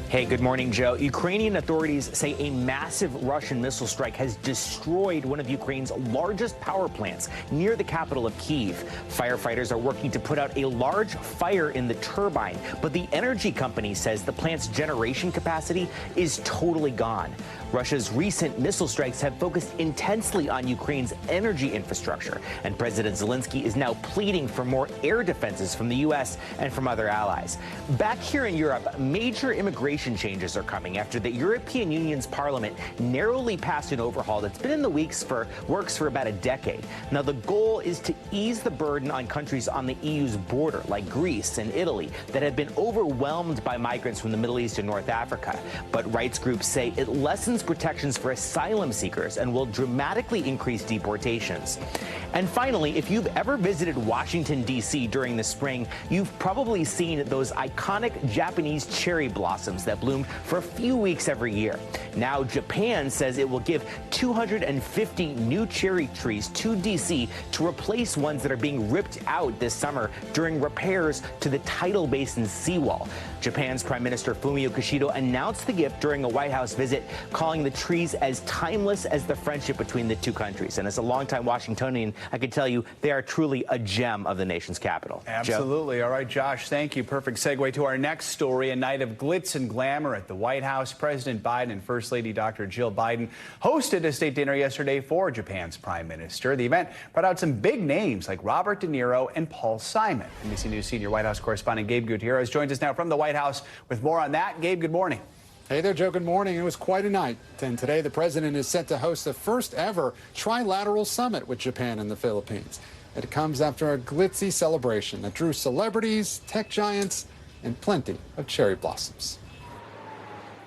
Hey, good morning, Joe. Ukrainian authorities say a massive Russian missile strike has destroyed one of Ukraine's largest power plants near the capital of Kyiv. Firefighters are working to put out a large fire in the turbine, but the energy company says the plant's generation capacity is totally gone. Russia's recent missile strikes have focused intensely on Ukraine's energy infrastructure, and President Zelensky is now pleading for more air defenses from the U.S. and from other allies. Back here in Europe, major immigration changes are coming after the European Union's parliament narrowly passed an overhaul that's been in the works for about a decade. Now, the goal is to ease the burden on countries on the EU's border, like Greece and Italy, that have been overwhelmed by migrants from the Middle East and North Africa. But rights groups say it lessens protections for asylum seekers and will dramatically increase deportations. And finally, if you've ever visited Washington, D.C. during the spring, you've probably seen those iconic Japanese cherry blossoms that bloom for a few weeks every year. Now, Japan says it will give 250 new cherry trees to D.C. to replace ones that are being ripped out this summer during repairs to the tidal basin seawall. Japan's Prime Minister Fumio Kishida announced the gift during a White House visit, calling the trees as timeless as the friendship between the two countries. And as a longtime Washingtonian, I can tell you they are truly a gem of the nation's capital. Absolutely. Joe? All right, Josh, thank you. Perfect segue to our next story. A night of glitz and glamour at the White House. President Biden and First Lady Dr. Jill Biden hosted a state dinner yesterday for Japan's Prime Minister. The event brought out some big names like Robert De Niro and Paul Simon. NBC News senior White House correspondent Gabe Gutierrez joins us now from the White House with more on that. Gabe, good morning. Hey there, Joe. Good morning. It was quite a night. And today, the president is set to host the first ever trilateral summit with Japan and the Philippines. It comes after a glitzy celebration that drew celebrities, tech giants, and plenty of cherry blossoms.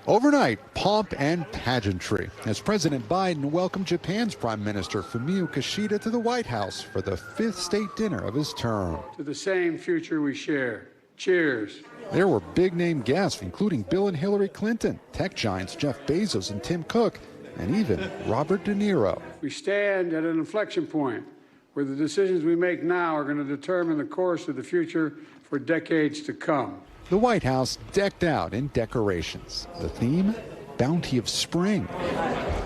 Overnight, pomp and pageantry as President Biden welcomed Japan's Prime Minister Fumio Kishida to the White House for the fifth state dinner of his term. To the same future we share. Cheers. There were big-name guests, including Bill and Hillary Clinton, tech giants Jeff Bezos and Tim Cook, and even Robert De Niro. We stand at an inflection point where the decisions we make now are going to determine the course of the future for decades to come. The White House decked out in decorations. The theme? Bounty of Spring.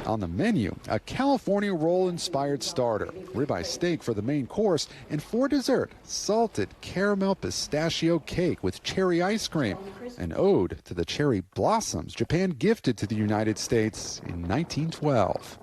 On the menu, a California roll-inspired starter, ribeye steak for the main course, and for dessert, salted caramel pistachio cake with cherry ice cream, an ode to the cherry blossoms Japan gifted to the United States in 1912.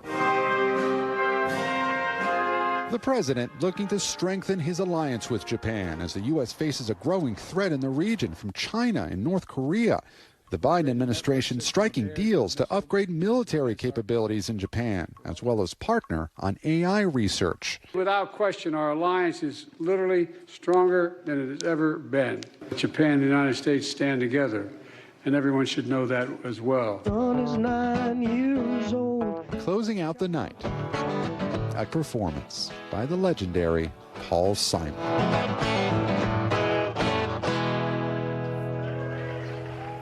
The president looking to strengthen his alliance with Japan as the U.S. faces a growing threat in the region from China and North Korea. The Biden administration striking deals to upgrade military capabilities in Japan, as well as partner on AI research. Without question, our alliance is literally stronger than it has ever been. Japan and the United States stand together, and everyone should know that as well. Son is 9 years old. Closing out the night, a performance by the legendary Paul Simon.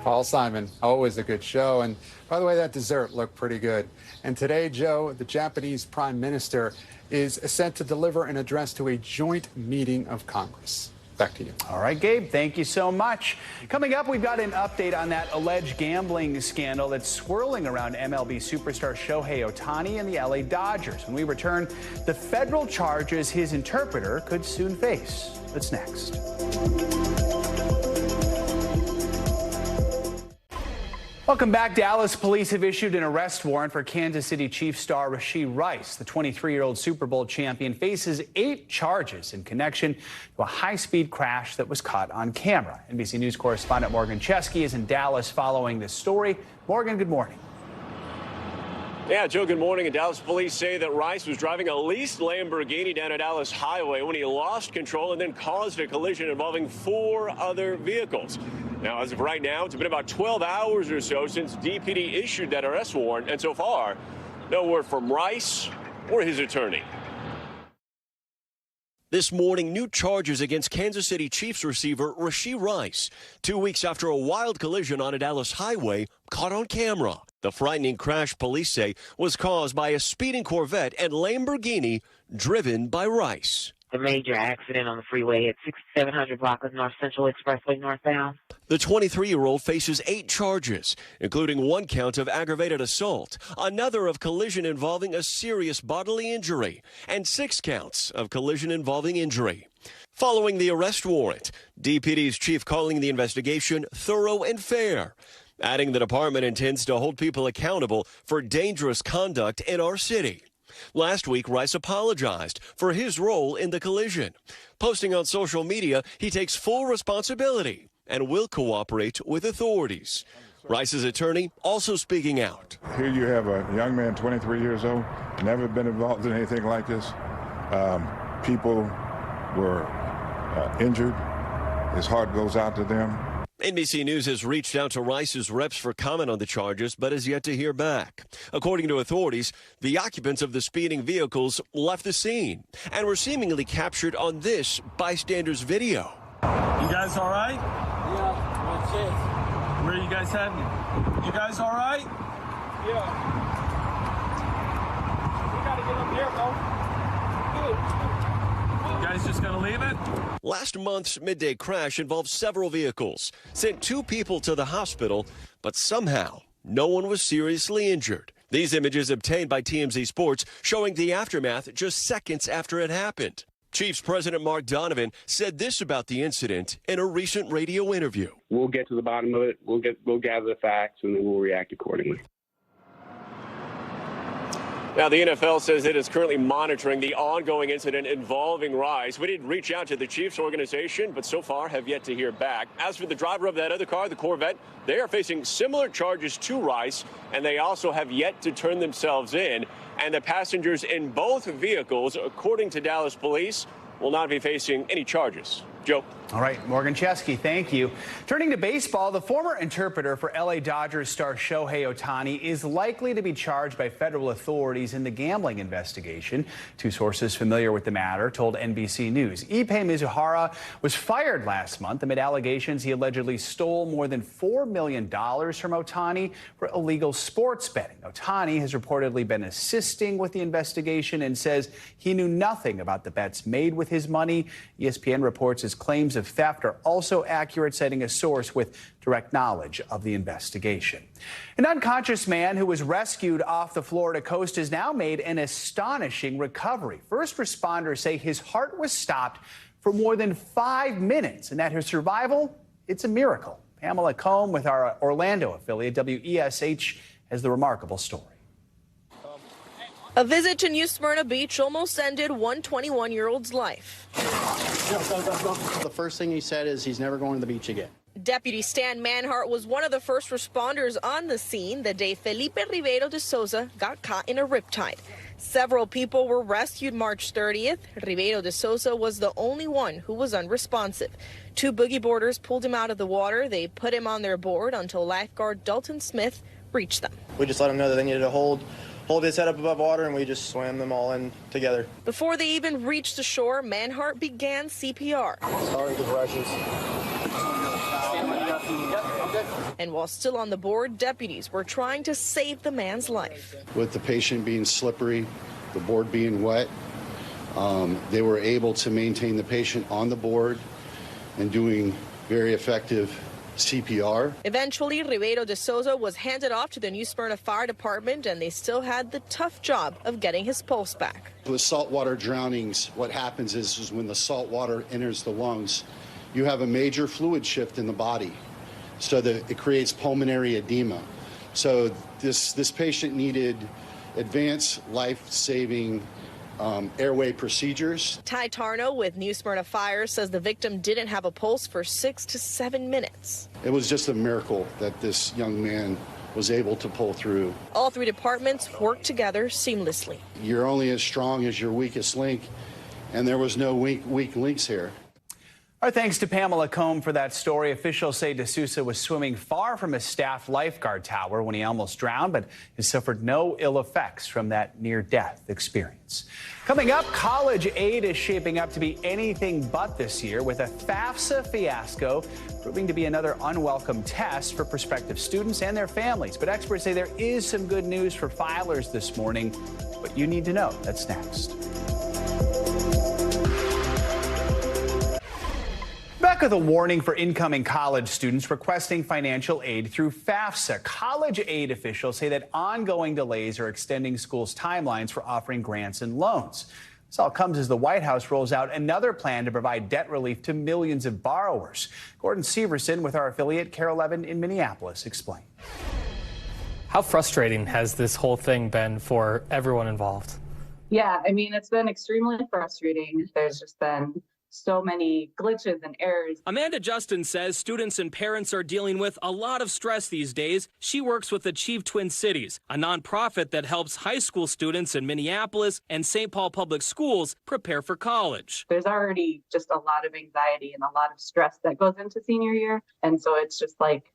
Paul Simon, always a good show. And by the way, that dessert looked pretty good. And today, Joe, the Japanese Prime Minister is set to deliver an address to a joint meeting of Congress. Back to you. All right, Gabe, thank you so much. Coming up, we've got an update on that alleged gambling scandal that's swirling around MLB superstar Shohei Ohtani and the LA Dodgers. When we return, the federal charges his interpreter could soon face. That's next. Welcome back. Dallas police have issued an arrest warrant for Kansas City Chiefs star Rashee Rice. The 23-year-old Super Bowl champion faces 8 charges in connection to a high-speed crash that was caught on camera. NBC News correspondent Morgan Chesky is in Dallas following this story. Morgan, good morning. Yeah, Joe, good morning. And Dallas police say that Rice was driving a leased Lamborghini down a Dallas highway when he lost control and then caused a collision involving 4 other vehicles. Now, as of right now, it's been about 12 hours or so since DPD issued that arrest warrant, and so far, no word from Rice or his attorney. This morning, new charges against Kansas City Chiefs receiver Rashee Rice, 2 weeks after a wild collision on a Dallas highway caught on camera. The frightening crash, police say, was caused by a speeding Corvette and Lamborghini driven by Rice. The major accident on the freeway at 6700 block of North Central Expressway northbound. The 23-year-old faces 8 charges, including 1 count of aggravated assault, another of collision involving a serious bodily injury, and 6 counts of collision involving injury. Following the arrest warrant, DPD's chief calling the investigation thorough and fair. adding the department intends to hold people accountable for dangerous conduct in our city. Last week, Rice apologized for his role in the collision. Posting on social media, he takes full responsibility and will cooperate with authorities. Rice's attorney also speaking out. Here you have a young man, 23 years old, never been involved in anything like this. People were injured. His heart goes out to them. NBC News has reached out to Rice's reps for comment on the charges, but has yet to hear back. According to authorities, the occupants of the speeding vehicles left the scene and were seemingly captured on this bystander's video. You guys all right? Yeah, that's it. Where are you guys heading? You guys all right? Yeah. We gotta get up here, bro. You guys just gonna leave it? Last month's midday crash involved several vehicles, sent 2 people to the hospital, but somehow no one was seriously injured. These images obtained by TMZ Sports showing the aftermath just seconds after it happened. Chiefs President Mark Donovan said this about the incident in a recent radio interview. We'll get to the bottom of it. We'll gather the facts, and then we'll react accordingly. Now, the NFL says it is currently monitoring the ongoing incident involving Rice. We did reach out to the Chiefs organization, but so far have yet to hear back. As for the driver of that other car, the Corvette, they are facing similar charges to Rice, and they also have yet to turn themselves in. And the passengers in both vehicles, according to Dallas police, will not be facing any charges. Joe. All right, Morgan Chesky, thank you. Turning to baseball, the former interpreter for L.A. Dodgers star Shohei Ohtani is likely to be charged by federal authorities in the gambling investigation. 2 sources familiar with the matter told NBC News. Ippei Mizuhara was fired last month amid allegations he allegedly stole more than $4 million from Ohtani for illegal sports betting. Ohtani has reportedly been assisting with the investigation and says he knew nothing about the bets made with his money. ESPN reports his claims of theft are also accurate, citing a source with direct knowledge of the investigation. An unconscious man who was rescued off the Florida coast has now made an astonishing recovery. First responders say his heart was stopped for more than 5 minutes, and that his survival, it's a miracle. Pamela Combe with our Orlando affiliate WESH has the remarkable story. A visit to New Smyrna Beach almost ended one 21-year-old's life. The first thing he said is he's never going to the beach again. Deputy Stan Manhart was one of the first responders on the scene the day Felipe Ribeiro de Souza got caught in a riptide. Several people were rescued March 30th. Ribeiro de Souza was the only one who was unresponsive. 2 boogie boarders pulled him out of the water. They put him on their board until lifeguard Dalton Smith reached them. We just let them know that they needed to hold his head up above water, and we just swam them all in together. Before they even reached the shore, Manhart began CPR. Sorry for the rushes. And while still on the board, deputies were trying to save the man's life. With the patient being slippery, the board being wet, they were able to maintain the patient on the board and doing very effective CPR. Eventually, Ribeiro de Souza was handed off to the New Smyrna Fire Department, and they still had the tough job of getting his pulse back. With saltwater drownings, what happens is when the salt water enters the lungs, you have a major fluid shift in the body, so that it creates pulmonary edema. So this patient needed advanced life-saving airway procedures. Ty Tarno with New Smyrna Fire says the victim didn't have a pulse for 6 to 7 minutes. It was just a miracle that this young man was able to pull through. All 3 departments worked together seamlessly. You're only as strong as your weakest link, and there was no weak links here. Our thanks to Pamela Combe for that story. Officials say De Souza was swimming far from his staff lifeguard tower when he almost drowned, but has suffered no ill effects from that near-death experience. Coming up, college aid is shaping up to be anything but this year, with a FAFSA fiasco proving to be another unwelcome test for prospective students and their families. But experts say there is some good news for filers this morning. What you need to know, that's next. Back with a warning for incoming college students requesting financial aid through FAFSA. College aid officials say that ongoing delays are extending schools' timelines for offering grants and loans. This all comes as the White House rolls out another plan to provide debt relief to millions of borrowers. Gordon Severson with our affiliate KARE 11 in Minneapolis explains. How frustrating has this whole thing been for everyone involved? Yeah, I mean, it's been extremely frustrating. There's just been so many glitches and errors. Amanda Justin says students and parents are dealing with a lot of stress these days. She works with Achieve Twin Cities, a nonprofit that helps high school students in Minneapolis and St. Paul Public Schools prepare for college. There's already just a lot of anxiety and a lot of stress that goes into senior year. And so it's just like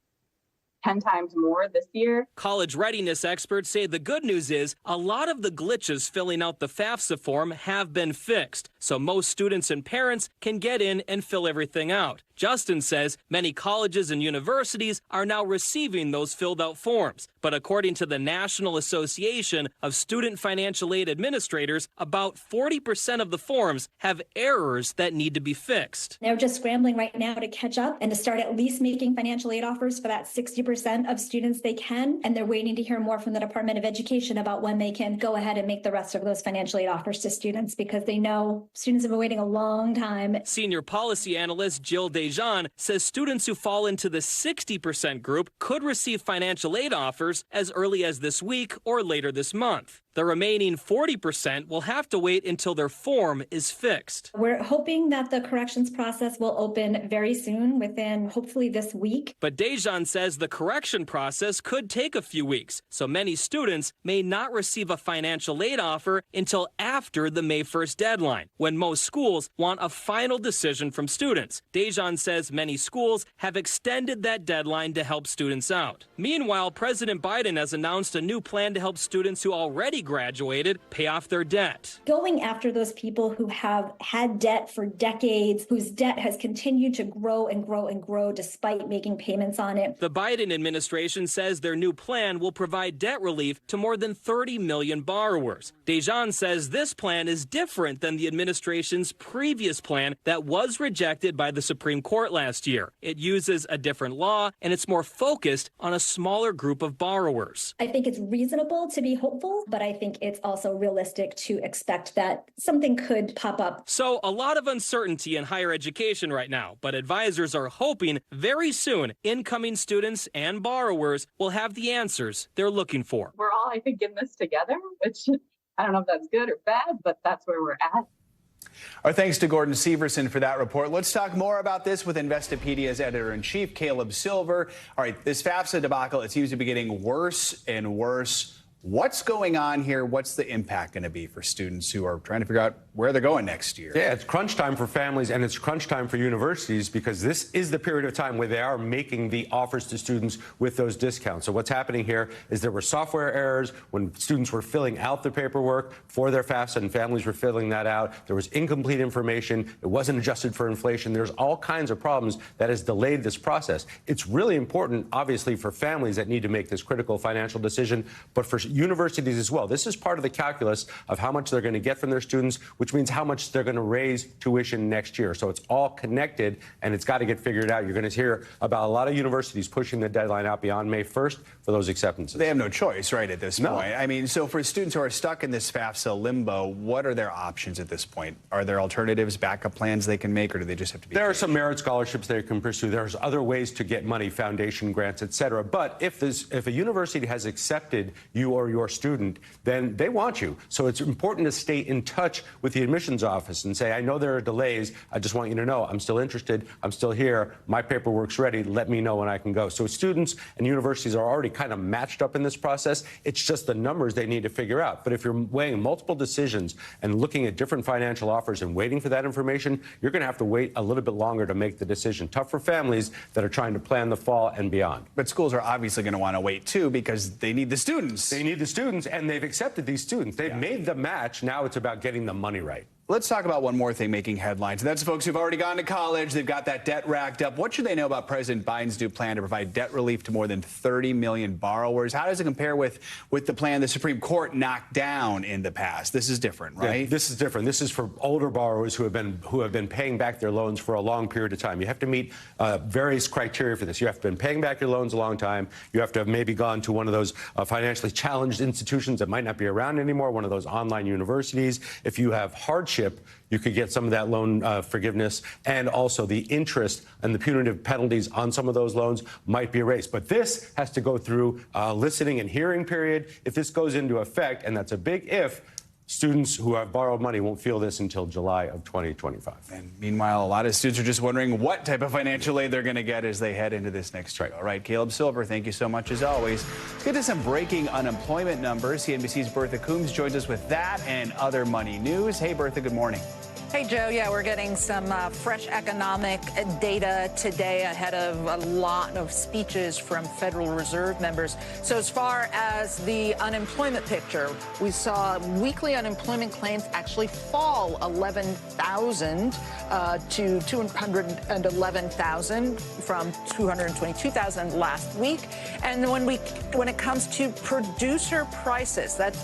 10 times more this year. College readiness experts say the good news is a lot of the glitches filling out the FAFSA form have been fixed, so most students and parents can get in and fill everything out. Justin says many colleges and universities are now receiving those filled out forms. But according to the National Association of Student Financial Aid Administrators, about 40% of the forms have errors that need to be fixed. They're just scrambling right now to catch up and to start at least making financial aid offers for that 60% of students they can. And they're waiting to hear more from the Department of Education about when they can go ahead and make the rest of those financial aid offers to students, because they know students have been waiting a long time. Senior policy analyst Jill Dejan says students who fall into the 60% group could receive financial aid offers as early as this week or later this month. The remaining 40% will have to wait until their form is fixed. We're hoping that the corrections process will open very soon, within hopefully this week. But Dejan says the correction process could take a few weeks, so many students may not receive a financial aid offer until after the May 1st deadline, when most schools want a final decision from students. Dejan says many schools have extended that deadline to help students out. Meanwhile, President Biden has announced a new plan to help students who already graduated pay off their debt. Going after those people who have had debt for decades, whose debt has continued to grow and grow and grow despite making payments on it. The Biden administration says their new plan will provide debt relief to more than 30 million borrowers. Dejan says this plan is different than the administration's previous plan that was rejected by the Supreme Court last year. It uses a different law, and it's more focused on a smaller group of borrowers. I think it's reasonable to be hopeful, but I think it's also realistic to expect that something could pop up. So a lot of uncertainty in higher education right now, but advisors are hoping very soon incoming students and borrowers will have the answers they're looking for. We're all, I think, in this together, which I don't know if that's good or bad, but that's where we're at. Our thanks to Gordon Severson for that report. Let's talk more about this with Investopedia's editor-in-chief, Caleb Silver. All right, this FAFSA debacle, it seems to be getting worse and worse. What's going on here? What's the impact going to be for students who are trying to figure out where they're going next year? Yeah, it's crunch time for families and it's crunch time for universities, because this is the period of time where they are making the offers to students with those discounts. So what's happening here is there were software errors when students were filling out the paperwork for their FAFSA and families were filling that out. There was incomplete information. It wasn't adjusted for inflation. There's all kinds of problems that has delayed this process. It's really important, obviously, for families that need to make this critical financial decision, but for universities as well. This is part of the calculus of how much they're going to get from their students, which means how much they're going to raise tuition next year. So it's all connected, and it's got to get figured out. You're going to hear about a lot of universities pushing the deadline out beyond May 1st for those acceptances. They have no choice, right, at this point. I mean, so for students who are stuck in this FAFSA limbo, what are their options at this point? Are there alternatives, backup plans they can make, or do they just have to be? There are some merit scholarships they can pursue. There's other ways to get money, foundation grants, et cetera. But if a university has accepted you or your student, then they want you. So it's important to stay in touch with the admissions office and say, I know there are delays. I just want you to know I'm still interested. I'm still here. My paperwork's ready. Let me know when I can go. So students and universities are already kind of matched up in this process. It's just the numbers they need to figure out. But if you're weighing multiple decisions and looking at different financial offers and waiting for that information, you're going to have to wait a little bit longer to make the decision. Tough for families that are trying to plan the fall and beyond. But schools are obviously going to want to wait, too, because they need the students. They need the students, and they've accepted these students. They've made the match. Now it's about getting the money right. Let's talk about one more thing making headlines. That's folks who've already gone to college. They've got that debt racked up. What should they know about President Biden's new plan to provide debt relief to more than 30 million borrowers? How does it compare with the plan the Supreme Court knocked down in the past? This is different, right? Yeah, this is different. This is for older borrowers who have been paying back their loans for a long period of time. You have to meet various criteria for this. You have to have been paying back your loans a long time. You have to have maybe gone to one of those financially challenged institutions that might not be around anymore, one of those online universities. If you have hardship, you could get some of that loan forgiveness, and also the interest and the punitive penalties on some of those loans might be erased. But this has to go through a listening and hearing period. If this goes into effect, and that's a big if, students who have borrowed money won't feel this until July of 2025. And meanwhile, a lot of students are just wondering what type of financial aid they're going to get as they head into this next year. All right, Caleb Silver, thank you so much as always. Let's get to some breaking unemployment numbers. CNBC's Bertha Coombs joins us with that and other money news. Hey, Bertha, good morning. Hey, Joe. Yeah, we're getting some fresh economic data today ahead of a lot of speeches from Federal Reserve members. So as far as the unemployment picture, we saw weekly unemployment claims actually fall 11,000 to 211,000 from 222,000 last week. And when it comes to producer prices, that's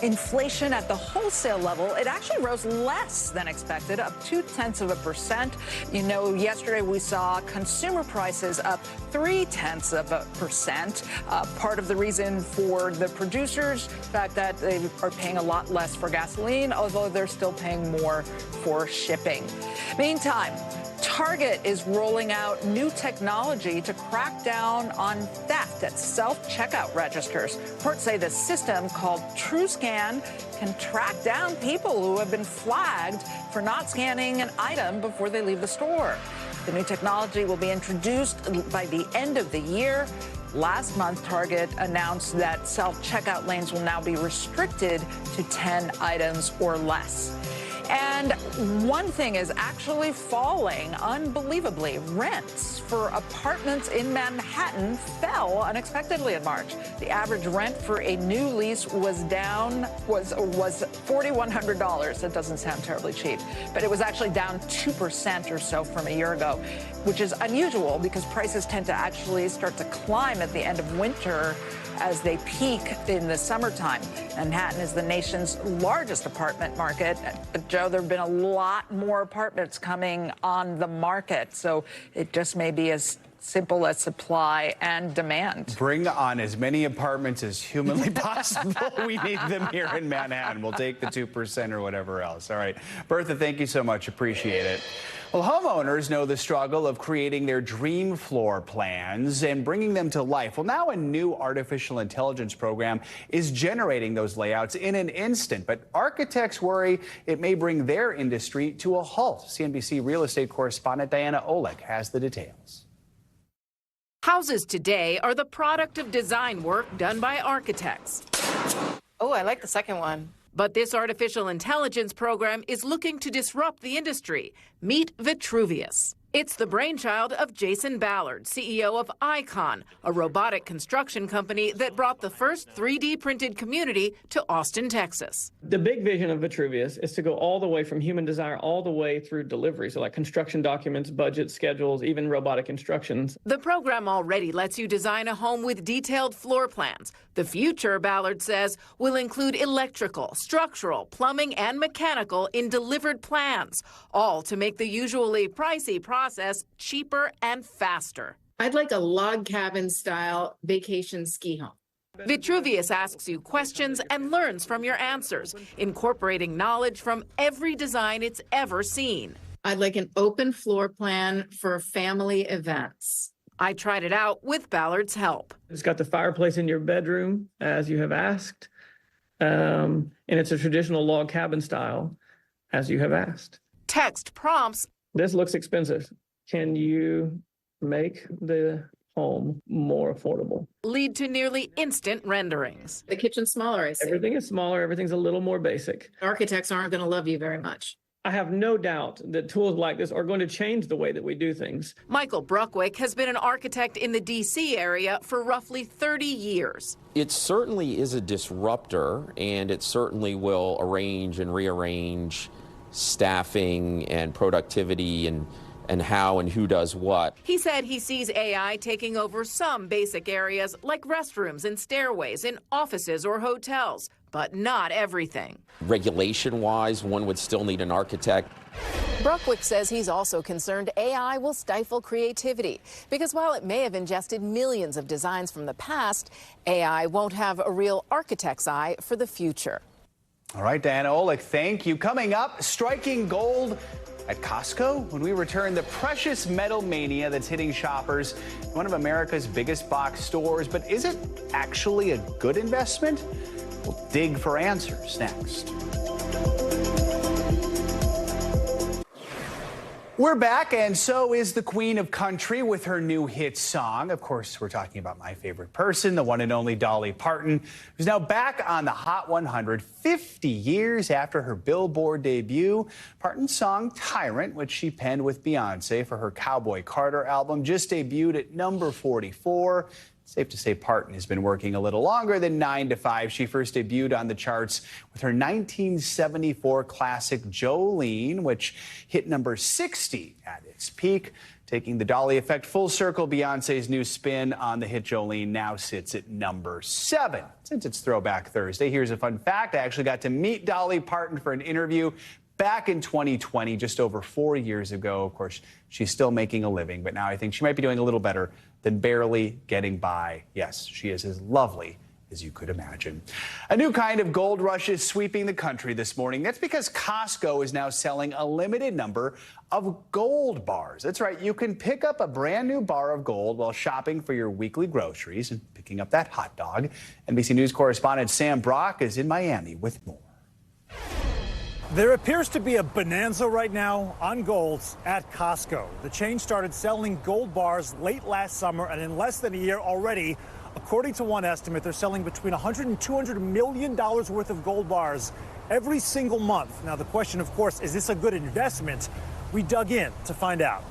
inflation at the wholesale level, it actually rose less than expected, up 0.2%. You know, yesterday we saw consumer prices up 0.3%. Part of the reason for the producers, the fact that they are paying a lot less for gasoline, although they're still paying more for shipping. Meantime, Target is rolling out new technology to crack down on theft at self-checkout registers. Reports say the system called TrueScan can track down people who have been flagged for not scanning an item before they leave the store. The new technology will be introduced by the end of the year. Last month, Target announced that self-checkout lanes will now be restricted to 10 items or less. And one thing is actually falling unbelievably. Rents for apartments in Manhattan fell unexpectedly in March. The average rent for a new lease was $4,100. That doesn't sound terribly cheap, but it was actually down 2% or so from a year ago, which is unusual because prices tend to actually start to climb at the end of winter as they peak in the summertime. Manhattan is the nation's largest apartment market. But, Joe, there have been a lot more apartments coming on the market, so it just may be as simple as supply and demand. Bring on as many apartments as humanly possible. We need them here in Manhattan. We'll take the 2% or whatever else. All right. Bertha, thank you so much. Appreciate it. Well, homeowners know the struggle of creating their dream floor plans and bringing them to life. Well, now a new artificial intelligence program is generating those layouts in an instant. But architects worry it may bring their industry to a halt. CNBC real estate correspondent Diana Oleg has the details. Houses today are the product of design work done by architects. Oh, I like the second one. But this artificial intelligence program is looking to disrupt the industry. Meet Vitruvius. It's the brainchild of Jason Ballard, CEO of Icon, a robotic construction company that brought the first 3D printed community to Austin, Texas. The big vision of Vitruvius is to go all the way from human desire all the way through delivery. So like construction documents, budgets, schedules, even robotic instructions. The program already lets you design a home with detailed floor plans. The future, Ballard says, will include electrical, structural, plumbing, and mechanical in delivered plans, all to make the usually pricey process cheaper and faster. I'd like a log cabin style vacation ski home. Vitruvius asks you questions and learns from your answers, incorporating knowledge from every design it's ever seen. I'd like an open floor plan for family events. I tried it out with Ballard's help. It's got the fireplace in your bedroom, as you have asked, and it's a traditional log cabin style, as you have asked. Text prompts. This looks expensive. Can you make the home more affordable? Lead to nearly instant renderings. The kitchen's smaller, I see. Everything is smaller. Everything's a little more basic. Architects aren't going to love you very much. I have no doubt that tools like this are going to change the way that we do things. Michael Bruckwick has been an architect in the D.C. area for roughly 30 years. It certainly is a disruptor, and it certainly will arrange and rearrange staffing and productivity and how and who does what. He said he sees AI taking over some basic areas like restrooms and stairways in offices or hotels, but not everything. Regulation-wise, one would still need an architect. Bruckwick says he's also concerned AI will stifle creativity because while it may have ingested millions of designs from the past, AI won't have a real architect's eye for the future. All right, Diana Olick, thank you. Coming up, striking gold at Costco when we return, the precious metal mania that's hitting shoppers in one of America's biggest box stores. But is it actually a good investment? We'll dig for answers next. We're back, and so is the Queen of Country with her new hit song. Of course, we're talking about my favorite person, the one and only Dolly Parton, who's now back on the Hot 100 50 years after her Billboard debut. Parton's song Tyrant, which she penned with Beyonce for her Cowboy Carter album, just debuted at number 44. Safe to say Parton has been working a little longer than 9 to 5. She first debuted on the charts with her 1974 classic Jolene, which hit number 60 at its peak. Taking the Dolly effect full circle, Beyonce's new spin on the hit Jolene now sits at number 7. Since it's Throwback Thursday, here's a fun fact. I actually got to meet Dolly Parton for an interview back in 2020, just over 4 years ago. Of course, she's still making a living, but now I think she might be doing a little better than barely getting by. Yes, she is as lovely as you could imagine. A new kind of gold rush is sweeping the country this morning. That's because Costco is now selling a limited number of gold bars. That's right, you can pick up a brand new bar of gold while shopping for your weekly groceries and picking up that hot dog. NBC News correspondent Sam Brock is in Miami with more. There appears to be a bonanza right now on golds at Costco. The chain started selling gold bars late last summer, and in less than a year already, according to one estimate, they're selling between $100 and $200 million worth of gold bars every single month. Now, the question, of course, is this a good investment? We dug in to find out.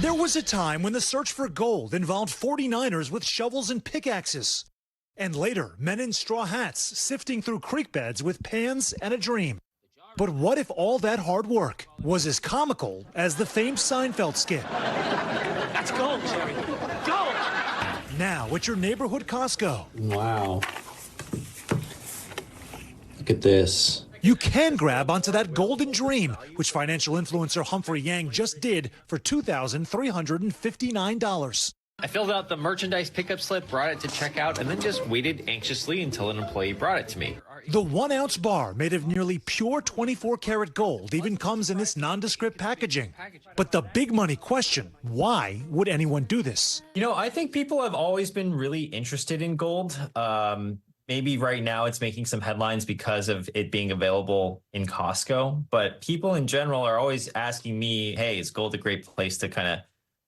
There was a time when the search for gold involved 49ers with shovels and pickaxes. And later, men in straw hats sifting through creek beds with pans and a dream. But what if all that hard work was as comical as the famed Seinfeld skit? That's gold, Jerry. Gold! Now at your neighborhood Costco. Wow. Look at this. You can grab onto that golden dream, which financial influencer Humphrey Yang just did for $2,359. I filled out the merchandise pickup slip, brought it to checkout, and then just waited anxiously until an employee brought it to me. The 1-ounce bar made of nearly pure 24-karat gold even comes in this nondescript packaging. But the big money question, why would anyone do this? You know, I think people have always been really interested in gold. Maybe right now it's making some headlines because of it being available in Costco. But people in general are always asking me, hey, is gold a great place to kind of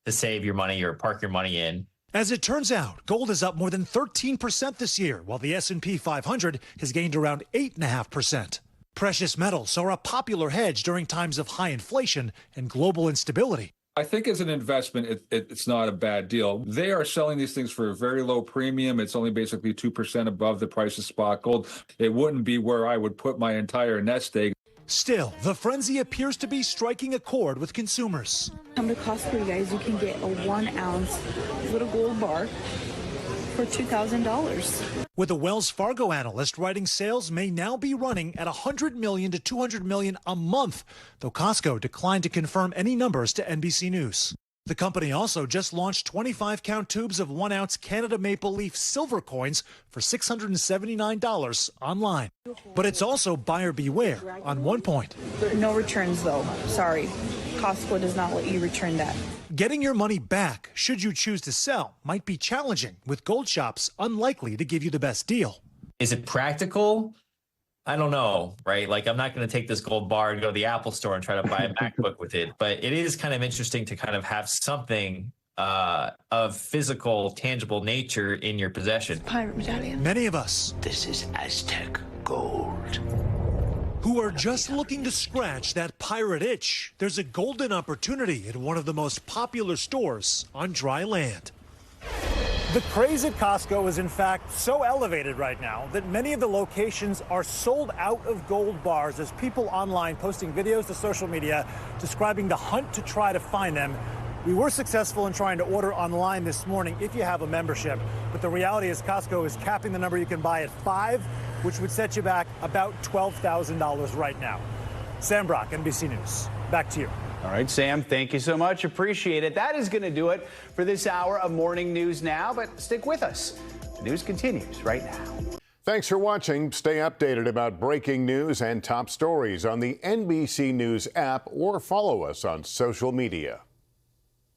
to save your money or park your money in? As it turns out, gold is up more than 13% this year, while the S&P 500 has gained around 8.5%. Precious metals are a popular hedge during times of high inflation and global instability. I think as an investment, it's not a bad deal. They are selling these things for a very low premium. It's only basically 2% above the price of spot gold. It wouldn't be where I would put my entire nest egg. Still, the frenzy appears to be striking a chord with consumers. Come to Costco, you guys. You can get a 1-ounce little gold bar for $2,000. With a Wells Fargo analyst writing sales may now be running at $100 million to $200 million a month, though Costco declined to confirm any numbers to NBC News. The company also just launched 25-count tubes of 1-ounce Canada Maple Leaf silver coins for $679 online. But it's also buyer beware on one point. No returns, though. Sorry. Costco does not let you return that. Getting your money back, should you choose to sell, might be challenging, with gold shops unlikely to give you the best deal. Is it practical? I don't know, right? Like, I'm not going to take this gold bar and go to the Apple store and try to buy a MacBook with it. But it is kind of interesting to kind of have something of physical, tangible nature in your possession. Pirate medallion. Many of us. This is Aztec gold. Who are just looking to scratch that pirate itch. There's a golden opportunity at one of the most popular stores on dry land. The craze at Costco is in fact so elevated right now that many of the locations are sold out of gold bars as people online posting videos to social media describing the hunt to try to find them. We were successful in trying to order online this morning if you have a membership, but the reality is Costco is capping the number you can buy at 5, which would set you back about $12,000 right now. Sam Brock, NBC News. Back to you. All right, Sam, thank you so much. Appreciate it. That is going to do it for this hour of Morning News Now, but stick with us. The news continues right now. Thanks for watching. Stay updated about breaking news and top stories on the NBC News app or follow us on social media.